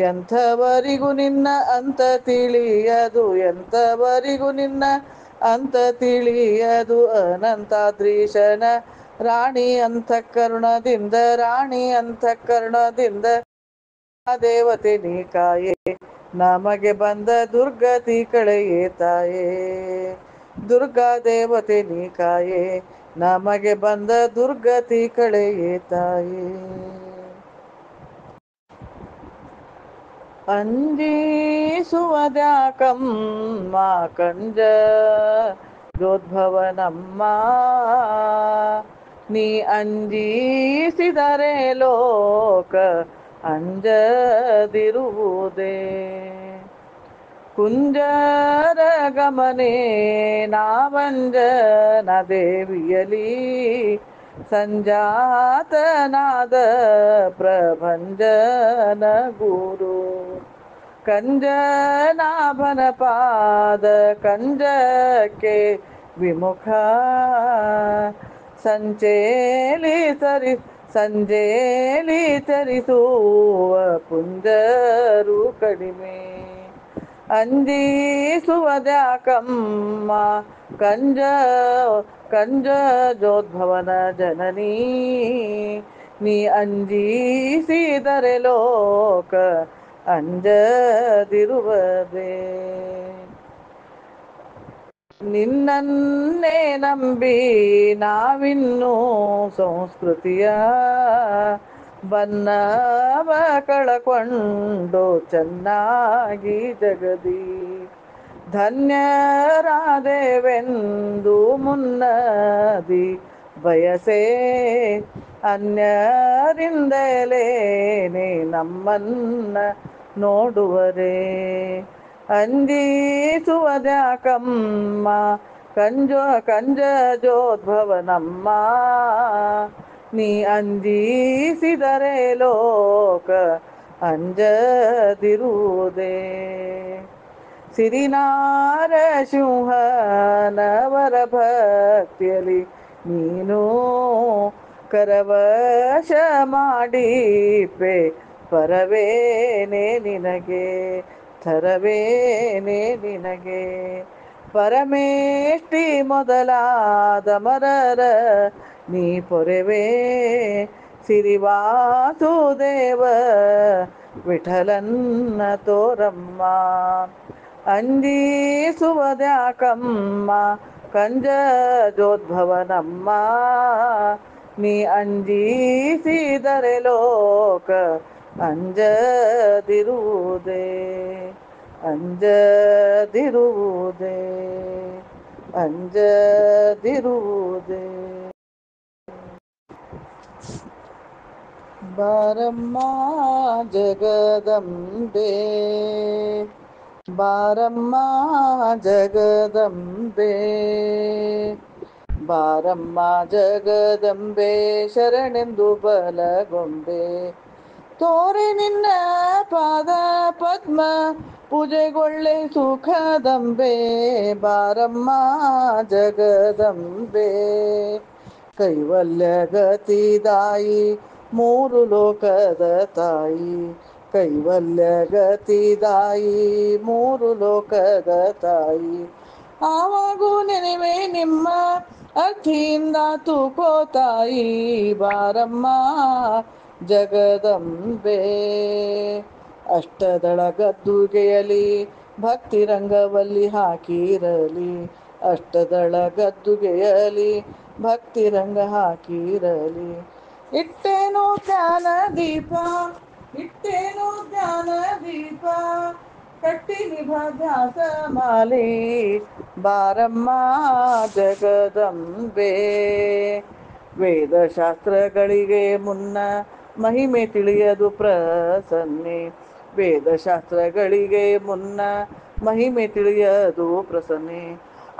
ಎಂಥವರಿಗೂ ನಿನ್ನ ಅಂತ ತಿಳಿಯದು, ಎಂಥವರಿಗೂ ನಿನ್ನ ಅಂತ ತಿಳಿಯದು. ಅನಂತಾದ್ರೀಶನ ರಾಣಿ ಅಂತಃಕರಣದಿಂದ, ರಾಣಿ ಅಂತಃಕರಣದಿಂದ ದೇವತೆ ನೀ ಕಾಯೇ, ನಮಗೆ ಬಂದ ದುರ್ಗತಿ ಕಳೆಯೇ ತಾಯೇ. ದುರ್ಗಾ ದೇವತೆ ನೀ ಕಾಯೇ, ನಮಗೆ ಬಂದ ದುರ್ಗತಿ ಕಳೆಯೇ ತಾಯೇ. ಅಂಜಿಸುವದ್ಯಾಕಮ್ಮ ಕಂಜ ಜೋದ್ಭವನಮ್ಮ, ನೀ ಅಂಜಿಸಿದರೆ ಲೋಕ ಅಂಜದಿರುವುದೇ. ಕುಂಜರ ಗಮನೆ ನಾವಂಜನ ದೇವಿಯಲಿ, ಸಂಜಾತನಾದ ಪ್ರಭಂಜನ ಗುರು. ಕಂಜನಾಭನ ಪಾದ ಕಂಜಕ್ಕೆ ವಿಮುಖ, ಸಂಜೇಲಿ ತರಿಸುವ ಪುಂಜರು ಕಡಿಮೆ. ಅಂಜಿಸುವದ್ಯಾಕಮ್ಮ ಕಂಜ ಜೋದ್ಭವನ ಜನನೀ, ನೀ ಅಂಜಿಸಿದರೆ ಲೋಕ ಅಂಜದಿರುವುದೇ. ನಿನ್ನನ್ನೇ ನಂಬಿ ನಾವಿನ್ನೂ ಸಂಸ್ಕೃತಿಯ ಬನ್ನವ ಕಳಕೊಂಡು ಚೆನ್ನಾಗಿ ಜಗದಿ ಧನ್ಯರಾದೆವೆಂದು ಮುನ್ನದಿ ಬಯಸೆ. ಅನ್ಯರಿಂದಲೇನೆ ನಮ್ಮನ್ನ ನೋಡುವರೆ. ಅಂಜಿಸುವದ್ಯಾಕಮ್ಮ ಕಂಜ ಜೋದ್ಭವನಮ್ಮ, ನೀ ಅಂಜಿಸಿದರೆ ಲೋಕ ಅಂಜದಿರುವುದೇ. ಸಿರಿನಾರ ಸಿಂಹನವರ ಭಕ್ತಿಯಲಿ ನೀನು ಕರವಶ ಮಾಡಿಪೆ, ಪರವೇನೆ ನಿನಗೆ ಥರವೇನೆ ನಿನಗೆ. ಪರಮೇಷ್ಠಿ ಮೊದಲಾದ ಮರರ ನೀ ಪೊರೆವೇ, ಸಿರಿವಾಸುದೇವ ವಿಠಲನ್ನ ತೋರಮ್ಮ. ಅಂಜಿಸುವದ್ಯಾಕಮ್ಮ ಕಂಜ ಜೋದ್ಭವನಮ್ಮ, ನೀ ಅಂಜಿಸಿದರೆ ಲೋಕ ಅಂಜದಿರುವುದೇ. ಅಂಜದಿರುವುದೇ, ಅಂಜದಿರುವುದೇ. ಬಾರಮ್ಮ ಜಗದಂಬೆ, ಬಾರಮ್ಮ ಜಗದಂಬೆ, ಬಾರಮ್ಮ ಜಗದಂಬೆ ಶರಣೆಂದು ಬಲಗೊಂಬೆ. ತೋರೆ ನಿನ್ನ ಪಾದ ಪದ್ಮ ಪೂಜೆಗೊಳ್ಳೆ ಸುಖದಂಬೆ, ಬಾರಮ್ಮ ಜಗದಂಬೆ. ಕೈವಲ್ಯ ಗತಿದಾಯಿ ಮೂರು ಲೋಕದ ತಾಯಿ, ಕೈವಲ್ಯ ಗತಿದಾಯಿ ಮೂರು ಲೋಕದ ತಾಯಿ. ಆವಾಗೂ ನೆನೆವೆ ನಿಮ್ಮ ಅಕ್ಕಿಯಿಂದ ತೂಕೋ ತಾಯಿ, ಬಾರಮ್ಮ ಜಗದಂಬೆ. ಅಷ್ಟದಳ ಗದ್ದುಗೆಯಲಿ ಭಕ್ತಿ ರಂಗವಲ್ಲಿ ಹಾಕಿರಲಿ, ಅಷ್ಟದಳ ಗದ್ದುಗೆಯಲಿ ಭಕ್ತಿ ರಂಗ ಹಾಕಿರಲಿ. ಇಟ್ಟೇನು ಜ್ಞಾನ ದೀಪ, ಇಟ್ಟೇನು ಜ್ಞಾನ ದೀಪ, ಕಟ್ಟಿ ನಿಭಾಸ ಮಾಲಿ, ಬಾರಮ್ಮ ಜಗದಂಬೆ. ವೇದಶಾಸ್ತ್ರಗಳಿಗೆ ಮುನ್ನ ಮಹಿಮೆ ತಿಳಿಯದು ಪ್ರಸನ್ನೆ, ವೇದಶಾಸ್ತ್ರಗಳಿಗೆ ಮುನ್ನ ಮಹಿಮೆ ತಿಳಿಯದು ಪ್ರಸನ್ನೆ.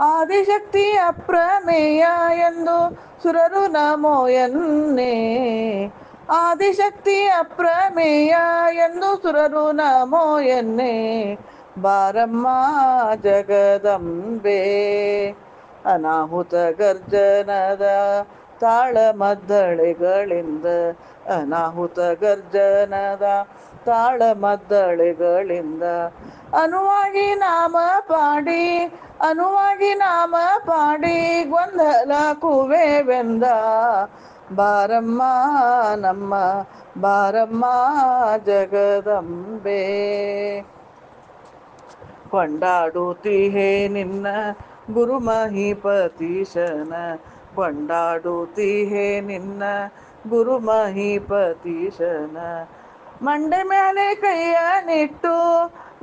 ಆದಿಶಕ್ತಿ ಅಪ್ರಮೇಯ ಎಂದು ಸುರರು ನಮೋ ಎನ್ನೆ, ಆದಿಶಕ್ತಿ ಅಪ್ರಮೇಯ ಎಂದು ಸುರರು ನಮೋ ಎನ್ನೆ. ಬಾರಮ್ಮ ಜಗದಂಬೆ. ಅನಾಹುತ ಗರ್ಜನದ ತಾಳಮದ್ದಳೆಗಳಿಂದ, ಅನಾಹುತ ಗರ್ಜನದ ತಾಳಮದ್ದಳೆಗಳಿಂದ ಅನುವಾಗಿ ನಾಮ ಪಾಡಿ, ಅನುವಾಗಿ ನಾಮ ಪಾಡಿ ಗೊಂದಲ ಕುವೆವೆಂದ. ಬಾರಮ್ಮ ನಮ್ಮ ಬಾರಮ್ಮ ಜಗದಂಬೆ, ಕೊಂಡಾಡುತ್ತೀಹೇ ನಿನ್ನ ಗುರು ಮಹೀಪತೀಶನ, ಕೊಂಡಾಡುತ್ತೀಹೇ ನಿನ್ನ ಗುರು ಮಹೀಪತೀಶನ. ಮಂಡೆ ಮ್ಯಾಲೆ ಕೈಯ ನಿಟ್ಟು,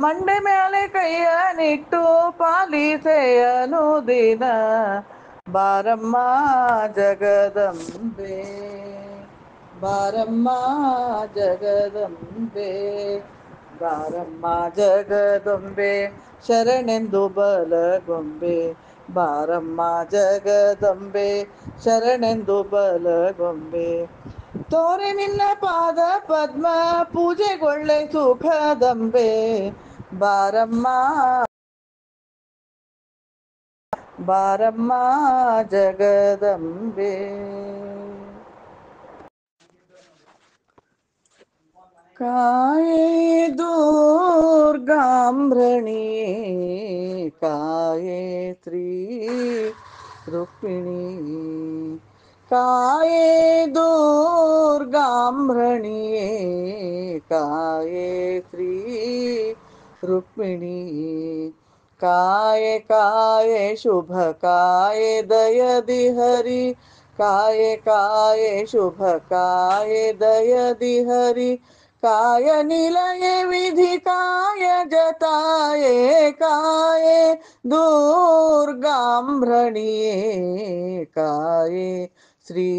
ಮಂಡೆ ಮ್ಯಾಲೆ ಕೈಯ ನಿಟ್ಟು ಪಾಲಿಸೆಯನು ದಿನ. ಬಾರಮ್ಮ ಜಗದಂಬೆ, ಬಾರಮ್ಮ ಜಗದಂಬೆ, ಬಾರಮ್ಮ ಜಗದಂಬೆ ಶರಣೆಂದು ಬಲಗೊಂಬೆ. ಬಾರಮ್ಮ ಜಗದಂಬೆ ಶರಣೆಂದು ಬಲಗೊಂಬೆ. ತೋರೆ ನಿನ್ನ ಪಾದ ಪದ್ಮ ಪೂಜೆಗೊಳ್ಳೆ ಸುಖದಂಬೆ. ಬಾರಮ್ಮ ಬಾರಮ್ಮ ಜಗದಂಬೆ. ಕಾಯೇ ದುರ್ಗಾಂಬ್ರಣಿಯೇ, ಕಾಯೇ ಶ್ರೀ ರುಕ್ಮಿಣಿ, ಕಾಯೇ ದುರ್ಗಾಂಬ್ರಣಿಯೇ, ಕಾಯೇ ಶ್ರೀ ರುಕ್ಮಿಣಿ. ಕಾಯೆ ಕಾಯೆ ಶುಭ ಕಾಯೆ ದಯದಿ ಹರಿ, ಕಾಯೆ ಕಾಯೆ ಶುಭ ಕಾಯೆ ದಯದಿ ಹರಿ. ಕಾಯ ನಿಲಯೇ ವಿಧಿ ಕಾಯ ಜತಾಯೇ, ಕಾಯೇ ದುರ್ಗಾಂಬ್ರಣಿಯೇ, ಕಾಯೇ ಶ್ರೀ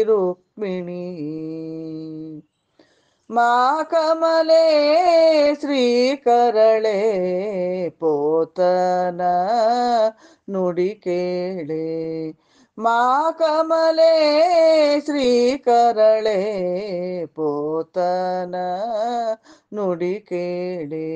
ರುಕ್ಮಿಣಿ. ಮಾ ಕಮಲೆ ಶ್ರೀಕರಳೆ ಪೋತನ ನುಡಿ ಕೇಳೆ. ಮಾ ಕಮಲೆ ಶ್ರೀಕರಳೆ ಪೋತನ ನುಡಿ ಕೇಳೆ.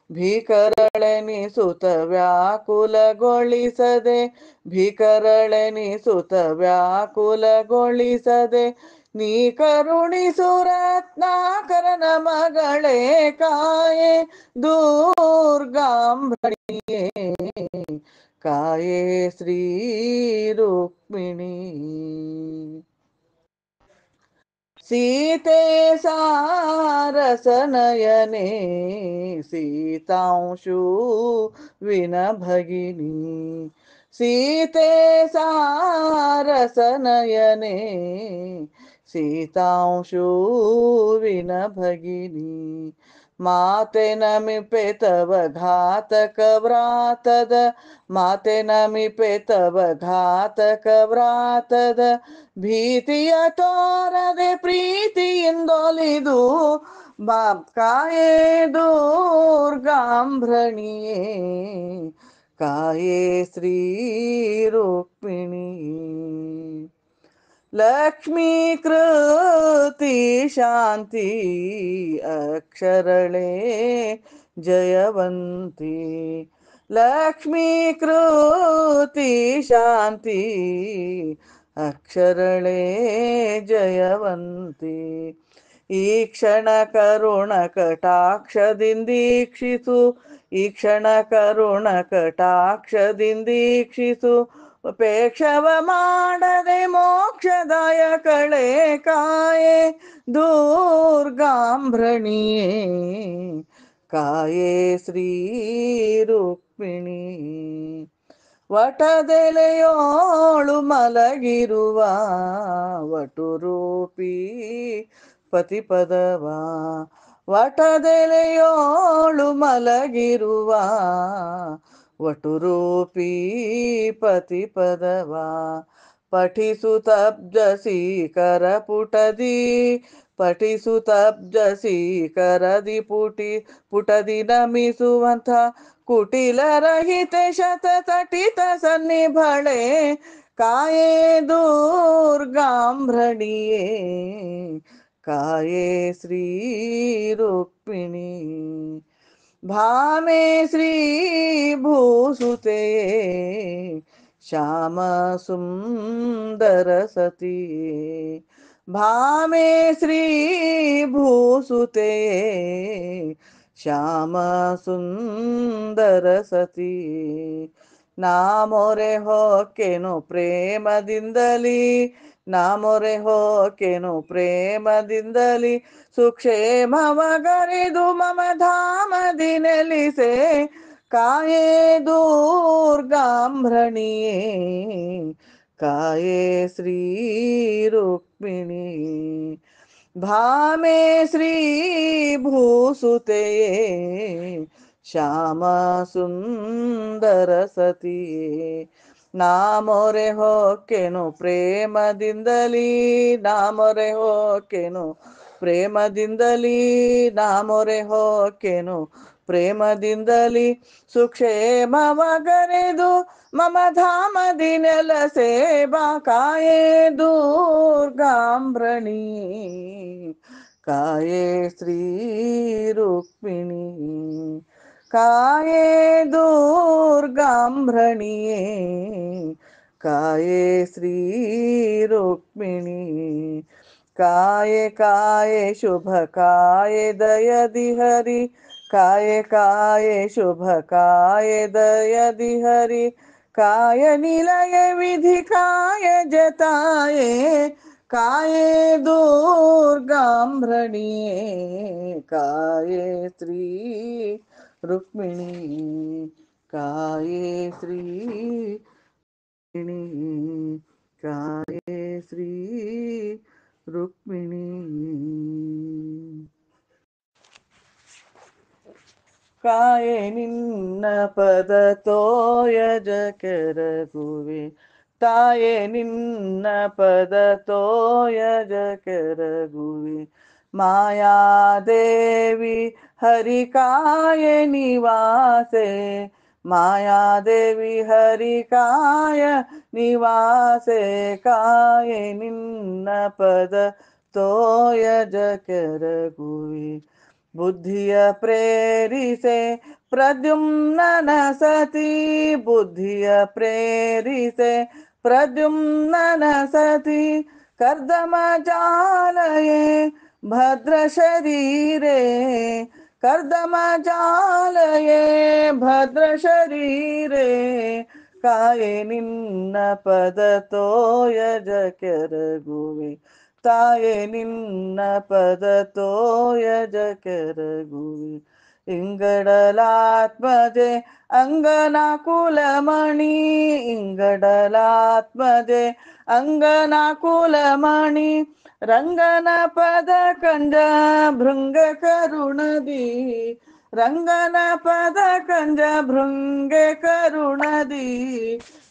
ಭೀಕರಳೆನಿಸುತ್ತ ವ್ಯಾಕುಲಗೊಳಿಸದೆ, ಭೀಕರಳೆನಿಸುತ್ತ ವ್ಯಾಕುಲಗೊಳಿಸದೆ, ನೀ ಕರುಣಿಸು ರತ್ನಾಕರನ ಮಗಳೇ, ಕಾಯೇ ದುರ್ಗಾಂಬಣಿಯೇ, ಕಾಯೇ ಶ್ರೀ ರುಕ್ಮಿಣಿ. ಸೀತೆ ಸಾರಸನಯನೆ ಸೀತಾಂಶು ವಿನ ಭಗಿನಿ, ಸೀತೆ ಸಾರಸನಯನೆ ಸೀತಾಂಶು ವಿನ ಭಗಿನಿ. ಮಾತೆ ನಮಿಪೆ ತವ ಘಾತಕ ವ್ರಾತದ, ಮಾತೆ ನಮಿಪೆ ತವ ಘಾತಕ ವ್ರಾತದ. ಭೀತಿಯ ತೋರದೆ ಪ್ರೀತಿಯಿಂದೊಲಿದು, ಕಾಯೇ ದುರ್ಗಾಂಬ್ರಣಿಯೇ, ಕಾಯೇ ಶ್ರೀ ರುಕ್ಮಿಣಿ. ಲಕ್ಷ್ಮೀಕೃತಿ ಶಾಂತಿ ಅಕ್ಷರಳೆ ಜಯವಂತಿ, ಲಕ್ಷ್ಮೀಕೃತಿ ಶಾಂತಿ ಅಕ್ಷರಳೆ ಜಯವಂತಿ. ಈ ಕ್ಷಣ ಕರುಣ ಕಟಾಕ್ಷದಿಂದೀಕ್ಷಿಸು, ಈ ಕ್ಷಣ ಕರುಣ ಕಟಾಕ್ಷದಿಂದೀಕ್ಷಿಸು. ಉಪೇಕ್ಷವ ಮಾಡದೆ ಮೋಕ್ಷದಾಯಕಳೆ, ಕಾಯೇ ದುರ್ಗಾಂಬ್ರಣಿಯೇ, ಕಾಯೇ ಶ್ರೀ ರುಕ್ಮಿಣಿ. ವಟದೆಲೆಯೋಳು ಮಲಗಿರುವ ವಟುರೂಪಿ ಪತಿಪದವ, ವಟದೆಲೆಯೋಳು ಮಲಗಿರುವ ವಟುರೂಪಿ ಪತಿಪದವ. ಪಠಿಸುತ್ತಬ್ಜಸಿ ಕರಪುಟದಿ, ಪಠಿಸುತ್ತಬ್ಜಸಿ ಕರದಿ ಪುಟದಿ ನಮಿಸುವಂಥ ಕುಟಿಲರಹಿತೆ ಶತತಟಿತ ಸನ್ನಿಭಳೆ, ಕಾಯೇ ದುರ್ಗಾಂಬ್ರಣಿಯೇ, ಕಾಯೇ ಶ್ರೀ ರುಕ್ಮಿಣಿ. ಭಾಮೆ ಶ್ರೀ ಭೂಸುತೆಯೇ श्याम सुंदर सती भामे श्री भूसुते श्याम सुंदर सती ನಾಮೊರೆ ಹೊಕ್ಕೆನು ಪ್ರೇಮದಿಂದಲಿ ನಾಮೊರೆ ಹೊಕ್ಕೆನು ಪ್ರೇಮದಿಂದಲಿ ಸುಕ್ಷೇಮವಗರೆದು ಮಮ ಧಾಮದಿ ನೆಲೆಸೆ ಕಾಯೇ ದುರ್ಗಾಂಭ್ರಣಿಯೇ ಕಾಯೇ ಶ್ರೀ ರುಕ್ಮಿಣಿ ಭಾಮೆ ಶ್ರೀ ಭೂಸುತೆಯೇ ಶ್ಯಾಮ ಸುಂದರ ಸತಿಯೇ ನಾಮೊರೆ ಹೊಕ್ಕೆನು ಪ್ರೇಮದಿಂದಲಿ ನಾಮೊರೆ ಹೊಕ್ಕೆನು ಪ್ರೇಮದಿಂದಲಿ ನಾಮೊರೆ ಹೊಕ್ಕೆನು ಪ್ರೇಮದಿಂದಲಿ ಸುಕ್ಷೇಮವಗರೆದು ಮಮ ಧಾಮದಿ ನೆಲಸೆ ಬಾ ಕಾಯೇ ದುರ್ಗಾಂಭ್ರಣಿ ಕಾಯೇ ಶ್ರೀ ರುಕ್ಮಿಣಿ ಕಾಯೇ ದುರ್ಗಾಂಭ್ರಣಿಯೇ ಕಾಯೇ ಶ್ರೀ ರುಕ್ಮಿಣಿ ಕಾಯೆ ಕಾಯೆ ಶುಭ ಕಾಯೆ ದಯದಿ ಹರಿ ಕಾಯೆ ಕಾಯೆ ಶುಭ ಕಾಯೆ ದಯದಿ ಹರಿ ಕಾಯ ನಿಲಯ ವಿಧಿ ಕಾಯ ಜತಾಯೇ ಕಾಯೇ ದುರ್ಗಾಂಭ್ರಣಿಯೇ ಕಾಯೇ ಶ್ರೀ ರುಕ್ಮಿಣಿ ಕಾಯೇ ಶ್ರೀ ಕಾಯೇ ಶ್ರೀ ರುಕ್ಮಿಣಿ ಕಾಯೆ ನಿನ್ನ ಪದ ತೋಯಜ ಕೆರಗುವೆ ತಾಯೆ ನಿನ್ನ ಪದ ತೋಯಜ ಕೆರಗುವೆ ಮಾಯಾದೇವಿ ಹರಿಕಾಯ ನಿವಾಸೆ ಮಾಯಾದೇವಿ ಹರಿಕಾಯ ನಿವಾಸೆ ಕಾಯೆ ನಿನ್ನ ಪದ ತೋಯಜ ಕೆರಗುವೆ ಬುದ್ಧಿಯ ಪ್ರೇರಿಸೆ ಪ್ರದ್ಯುಮ್ನನ ಸತಿ ಬುದ್ಧಿಯ ಪ್ರೇರಿಸೆ ಪ್ರದ್ಯುಮ್ನನ ಸತಿ ಕರ್ದಮ ಜಾಲಯೇ ಭದ್ರ ಶರೀರೆ ಕರ್ದಮ ಜಾಲಯೇ ಭದ್ರ ಶರೀರೆ ಕಾಯೆ ನಿನ್ನ ಪದ ತೋಯಜ ಕೆರಗುವೆ ತಾಯೆ ನಿನ್ನ ಪದ ತೋಯಜ ಕೆರಗುವೆ ಇಂಗಡಲಾತ್ಮಜೆ ಅಂಗನಾಕುಲಮಣಿ ಇಂಗಡಲಾತ್ಮಜೆ ಅಂಗನಾಕುಲಮಣಿ ರಂಗನ ಪದ ಕಂಜ ಭೃಂಗ ಕರುಣದಿ ರಂಗನ ಪದ ಕಂಜ ಭೃಂಗ ಕರುಣದಿ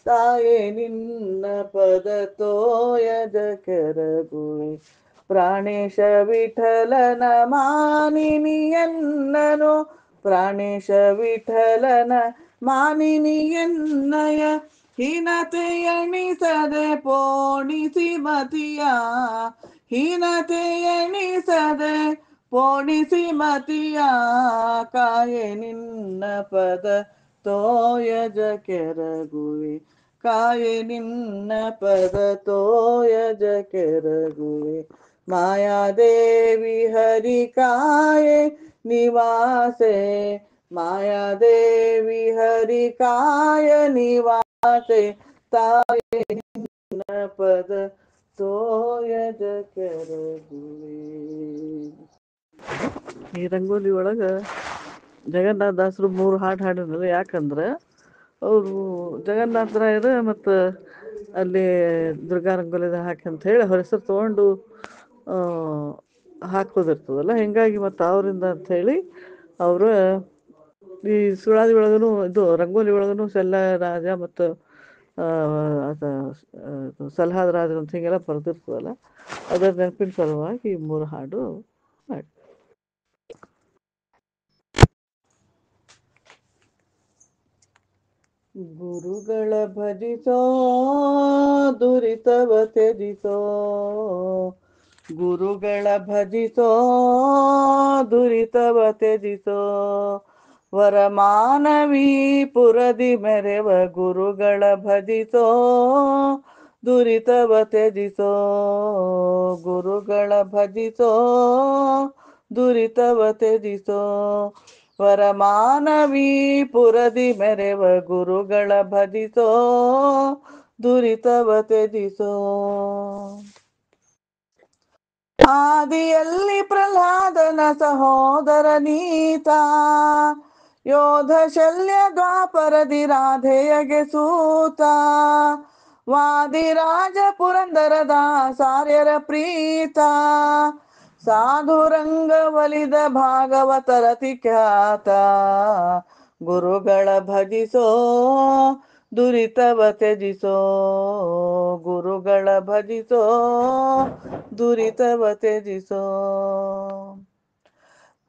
ತಾಯೆ ನಿನ್ನ ಪದ ತೋಯಜ ಕೆರಗುವೆ ಪ್ರಾಣೇಶ ವಿಠಲನ ಮಾನಿನಿಯನ್ನನು ಪ್ರಾಣೇಶ ವಿಠಲನ ಮಾನಿನಿಯನ್ನಯ ಹೀನತೆ ಎಣಿಸದೆ ಪೋಣಿಸಿ ಮತಿಯ ಹೀನತೆ ಎಣಿಸದೆ ಪೋಣಿಸಿ ಮತಿಯ ಕಾಯೆ ನಿನ್ನ ಪದ ತೋಯಜ ಕೆರಗುವೆ ಕಾಯೆ ನಿನ್ನ ಪದ ತೋಯಜ ಕೆರಗುವೆ ಮಾಯಾದೇವಿ ಹರಿಕಾಯೆ ನಿವಾಸೆ ಮಾಯಾದೇವಿ ಹರಿಕಾಯ ನಿವಾಸೆ ತಾಯೆ ನಿನ್ನ ಪದ ತೋಯಜ ಕೆರಗುವೆ. ಈ ರಂಗೋಲಿ ಒಳಗ ಜಗನ್ನಾಥ ದಾಸರು 3 ಹಾಡು ಹಾಡಿದ್ರು. ಯಾಕಂದ್ರೆ ಅವರು ಜಗನ್ನಾಥರಾಯರ ಮತ್ತು ಅಲ್ಲಿ ದುರ್ಗಾ ರಂಗೋಲಿದ ಹಾಕಿ ಅಂತ ಹೇಳಿ ಅವ್ರ ಹೆಸರು ತೊಗೊಂಡು ಹಾಕೋದಿರ್ತದಲ್ಲ, ಹಿಂಗಾಗಿ ಮತ್ತು ಅವರಿಂದ ಅಂಥೇಳಿ ಅವರು ಈ ಸುಳಾದಿ ಒಳಗೂ ಇದು ರಂಗೋಲಿ ಒಳಗೂ ಸೆಲ್ಲ ರಾಜ ಮತ್ತು ಸಲಹಾದ ರಾಜರು ಅಂತ ಹಿಂಗೆಲ್ಲ ಬರೆದಿರ್ತದಲ್ಲ, ಅದರ ನೆನಪಿನ ಸಲುವಾಗಿ ಈ 3 ಹಾಡು ಮಾಡಿ. ಗುರುಗಳ ಭಜಿಸೋ ದುರಿತವ ತ್ಯಜಿಸೋ ಗುರುಗಳ ಭಜಿಸೋ ದುರಿತವ ತ್ಯಜಿಸೋ ವರಮಾನವಿ ಪುರದಿ ಮೆರೆವ ಗುರುಗಳ ಭಜಿಸೋ ದುರಿತವ ತ್ಯಜಿಸೋ ಗುರುಗಳ ಭಜಿಸೋ ದುರಿತವ ತ್ಯಜಿಸೋ ವರಮಾನವಿ ಪುರದಿ ಮೆರೆವ ಗುರುಗಳ ಭಜಿಸೋ ದುರಿತವ ತ್ಯಜಿಸೋ ಆದಿಯಲ್ಲಿ ಪ್ರಹ್ಲಾದನ ಸಹೋದರ ನೀತ ಯೋಧ ಶಲ್ಯ ದ್ವಾಪರದಿ ರಾಧೆಯಗೆ ಸೂತ ವಾದಿರಾಜ ಪುರಂದರ ದಾಸಾರ್ಯರ ಪ್ರೀತ ಸಾಧುರಂಗ ಒಲಿದ ಭಾಗವತರತಿ ಖ್ಯಾತ ಗುರುಗಳ ಭಜಿಸೋ ದುರಿತವ ತ್ಯಜಿಸೋ ಗುರುಗಳ ಭಜಿಸೋ ದುರಿತವ ತ್ಯಜಿಸೋ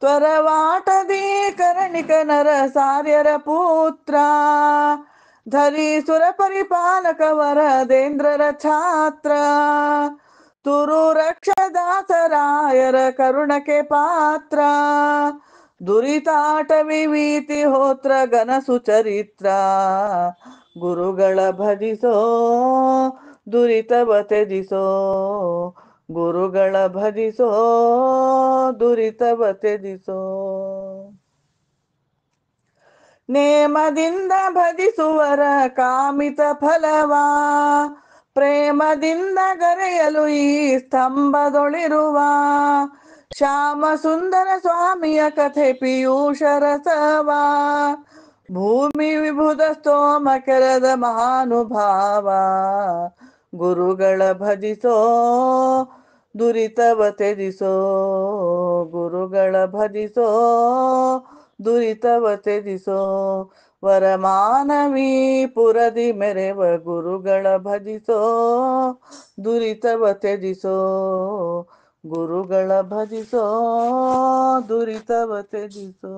ತ್ವರವಾಟದಿ ಕರ್ಣಿಕ ನರ ಸಾರ್ಯರ ಪುತ್ರ ಧರೀಸುರ ಪರಿಪಾಲಕ ವರದೇಂದ್ರರ ಛಾತ್ರ ತುರು ರಕ್ಷದಾಸರಾಯರ ಕರುಣಕ್ಕೆ ಪಾತ್ರ ದುರಿತಾಟ ವಿಭೀತಿ ಹೋತ್ರ ಘನ ಸುಚರಿತ್ರ ಗುರುಗಳ ಭಜಿಸೋ ದುರಿತವ ತ್ಯಜಿಸೋ ಗುರುಗಳ ಭಜಿಸೋ ದುರಿತವ ತ್ಯಜಿಸೋ ನೇಮದಿಂದ ಭಜಿಸುವರ ಕಾಮಿತ ಫಲವಾ ಪ್ರೇಮದಿಂದ ಗರೆಯಲು ಈ ಸ್ತಂಭದೊಳಿರುವ ಶ್ಯಾಮ ಸುಂದರ ಸ್ವಾಮಿಯ ಕಥೆ ಪಿಯೂಷ ರಸವಾ ಭೂಮಿ ವಿಭುಧ ಸ್ತೋಮ ಕೆರದ ಮಹಾನುಭಾವ ಗುರುಗಳ ಭಜಿಸೋ ದುರಿತವ ತ್ಯಜಿಸೋ ಗುರುಗಳ ಭಜಿಸೋ ದುರಿತವ ತ್ಯಜಿಸೋ ವರಮಾನವಿ ಪುರದಿ ಮೆರೆವ ಗುರುಗಳ ಭಜಿಸೋ ದುರಿತವ ತ್ಯಜಿಸೋ ಗುರುಗಳ ಭಜಿಸೋ ದುರಿತವ ತ್ಯಜಿಸೋ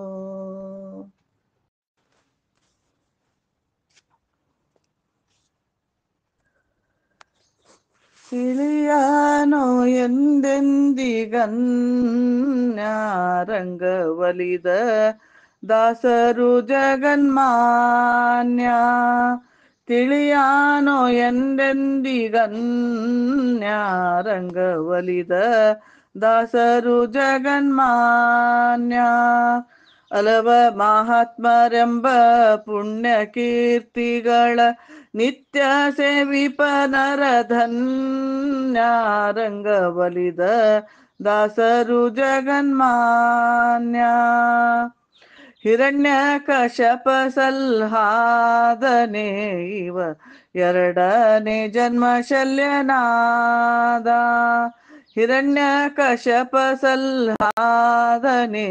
ತಿಳಿಯಾನೋ ಎಂದೆಂದಿಗನ್ಯಾರಂಗವಲಿದ ದಾಸರು ಜಗನ್ಮಾನ್ಯ ತಿಳಿಯಾನೋ ಎಂದೆಂದಿಗನ್ಯಾರಂಗವಲಿದ ದಾಸರು ಜಗನ್ಮಾನ್ಯ ಅಲವ ಮಹಾತ್ಮರೆಂಬ ಪುಣ್ಯ ಕೀರ್ತಿಗಳ ನಿತ್ಯ ಸೇವಿಪ ನರಧನ್ಯ ರಂಗವಲಿದ ದಾಸರು ಜಗನ್ಮಾನ್ಯ ಹಿರಣ್ಯ ಕಶಪ ಸಲ್ಹಾದನೆ ಇವ ಎರಡನೇ ಜನ್ಮ ಶಲ್ಯನಾದ ಹಿರಣ್ಯ ಕಶಪ ಸಲ್ಹಾದನೆ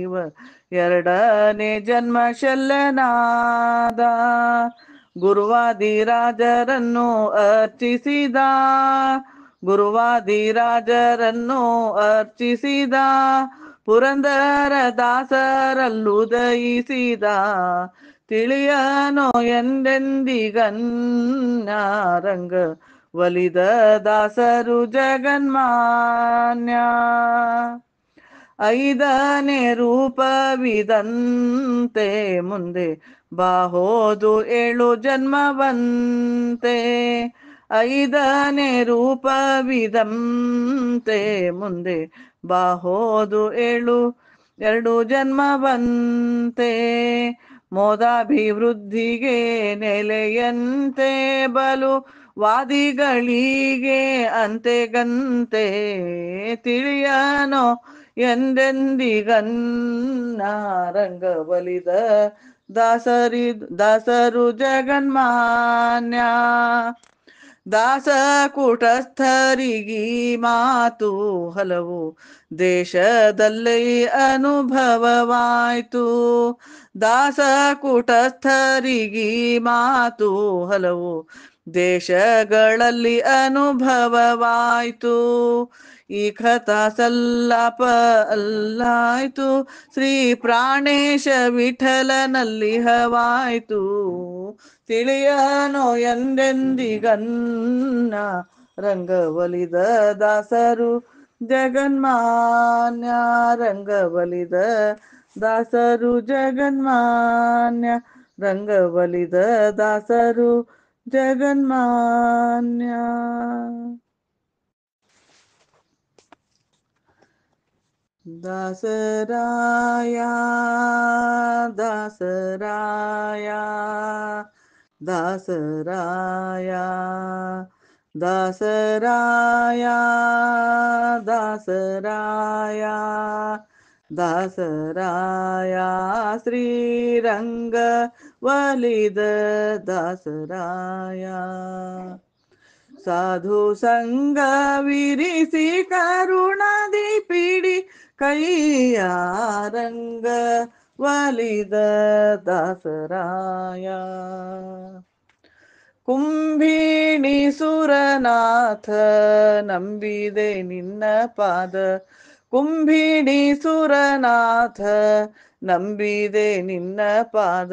ಇವ ಎರಡನೇ ಜನ್ಮ ಶಲ್ಯನಾದ ಗುರುವಾದಿರಾಜರನ್ನು ಅರ್ಚಿಸಿದ ಗುರುವಾದಿರಾಜರನ್ನು ಅರ್ಚಿಸಿದ ಪುರಂದರ ದಾಸರಲ್ಲೂ ದಯಿಸಿದ ತಿಳಿಯನೋ ಎಂದೆಂದಿಗನ್ಯಾರಂಗ ಒಲಿದ ದಾಸರು ಜಗನ್ಮಾನ್ಯ ಐದನೇ ರೂಪವಿದಂತೆ ಮುಂದೆ ಬಾಹೋದು 7 ಜನ್ಮವಂತೆ ಐದನೇ ರೂಪವಿದಂತೆ ಮುಂದೆ ಬಾಹೋದು 2 ಜನ್ಮವಂತೆ ಮೋದಾಭಿವೃದ್ಧಿಗೆ ನೆಲೆಯಂತೆ ಬಲು ವಾದಿಗಳಿಗೆ ಅಂತೆಗಂತೆ ತಿಳಿಯನೋ ಎಂದೆಂದಿಗನ್ಯಾರಂಗವಲಿದ ದಾಸರು ಜಗನ್ಮಾನ್ಯ ದಾಸ ಕೂಟಸ್ಥರಿಗೀ ಮಾತು ಹಲವು ದೇಶದಲ್ಲಿ ಅನುಭವವಾಯ್ತು ದಾಸ ಕೂಟಸ್ಥರಿಗೀ ಮಾತು ಹಲವು ದೇಶಗಳಲ್ಲಿ ಅನುಭವವಾಯ್ತು ಈ ಕಥಾ ಸಲ್ಲಾಪ ಅಲ್ಲಾಯ್ತು ಶ್ರೀ ಪ್ರಾಣೇಶ ವಿಠಲನಲ್ಲಿ ಹವಾಯ್ತು ತಿಳಿಯನೋ ಎಂದೆಂದಿಗನ್ನ ರಂಗವಲಿದ ದಾಸರು ಜಗನ್ಮಾನ್ಯ ರಂಗಬಲಿದ ದಾಸರು ಜಗನ್ಮಾನ್ಯ ರಂಗಬಲಿದ ದಾಸರು ಜಗನ್ಮಾನ್ಯ. ದಾಸರಾಯ ದಾಸರಾಯ ದಾಸರಾಯ ದಾಸರಾಯ ದಾಸರಾಯ ದಾಸರಾಯ ಶ್ರೀರಂಗ ವಲಿದ ದಾಸರಾಯ. ಸಾಧು ಸಂಗವಿರಿಸಿ ಕರುಣದಿ ಪಿಡಿ ಕೈಯ ರಂಗ ವಲಿದ ದಾಸರಾಯ. ಕುಂಭಿಣಿ ಸುರನಾಥ ನಂಬಿದೆ ನಿನ್ನ ಪಾದ, ಕುಂಭಿಣಿ ಸುರನಾಥ ನಂಬಿದೆ ನಿನ್ನ ಪಾದ,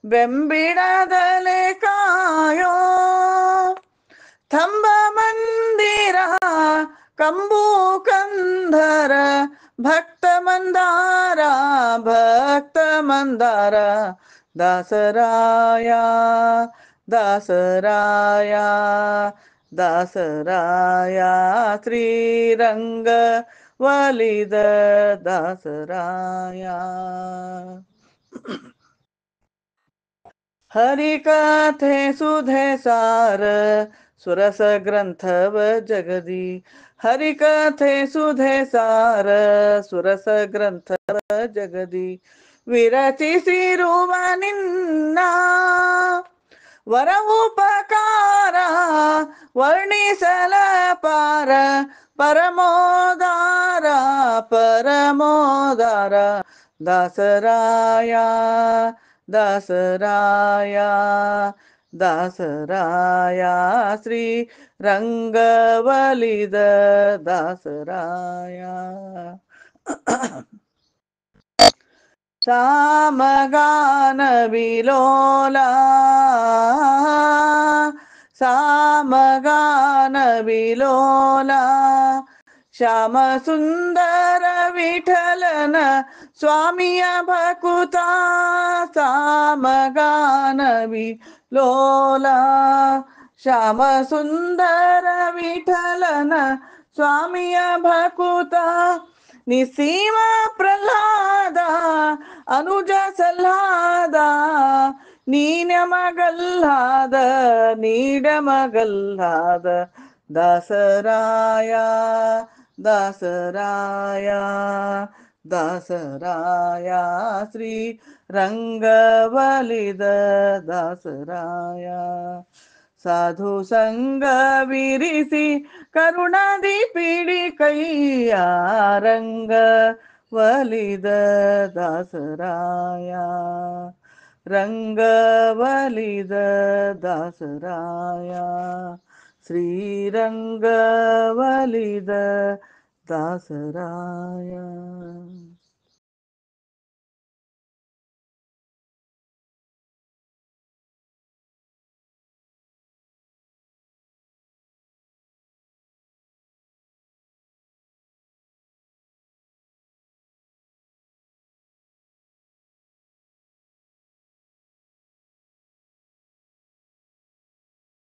ಬೆಂಬಿಡದಲೆ ಕಾಯೋ ಥಂಬ ಮಂದಿರ ಕಂಬು ಕಂಧರ ಭಕ್ತ ಮಂದಾರ ಭಕ್ತ ಮಂದಾರ. ದಾಸರಾಯ ದಾಸರಾಯ ದಾಸರಾಯ ಶ್ರೀರಂಗ ವಲಿದ ದಾಸರಾಯ. ಹರಿಕಥೆ ಸುಧೆ ಸಾರ ಸುರಸ ಗ್ರಂಥವ ಜಗದಿ, ಹರಿಕಥೆ ಸುಧೆ ಸಾರ ಸುರಸ ಗ್ರಂಥವ ಜಗದಿ, ವಿರಚಿಸಿರುವ ನಿನ್ನ ವರ ಉಪಕಾರ ವರ್ಣಿಸಲ ಪಾರ, ಪರಮೋದಾರ ಪರಮೋದಾರ. ದಾಸರಾಯ ದಾಸರಾಯ ದಾಸರಾಯ ಶ್ರೀ ರಂಗವಲಿದ ದಾಸರಾಯ. ಸಾಮಗಾನ ವಿಲೋಲ ಸಾಮಗಾನ ವಿಲೋಲ ಶ್ಯಾಮ ಸುಂದರ ವಿಠಲನ ಸ್ವಾಮಿಯ ಭಕುತ, ಸಾಮಗಾನ ವಿಲೋಲ ಶ್ಯಾಮ ಸುಂದರ ವಿಠಲನ ಸ್ವಾಮಿಯ ಭಕುತ, ನಿಸೀಮ ಪ್ರಹ್ಲಾದ ಅನುಜ ಸಲ್ಲಾದ ನೀನಮಗಲ್ಲಾದ ನೀಡಮಗಲ್ಲಾದ. ದಾಸರಾಯ ದಾಸರಾಯ ದಾಸರಾಯ ಶ್ರೀ ರಂಗವಲಿದ ದಾಸರಾಯ. ಸಾಧು ಸಂಗವಿರಿಸಿ ಕರುಣದಿ ಪಿಡಿ ಕೈಯ ರಂಗ ವಲಿದ ದಾಸರಾಯ, ರಂಗವಲಿದ ದಾಸರಾಯ ಶ್ರೀರಂಗವಲಿದ ದಾಸರಾಯ.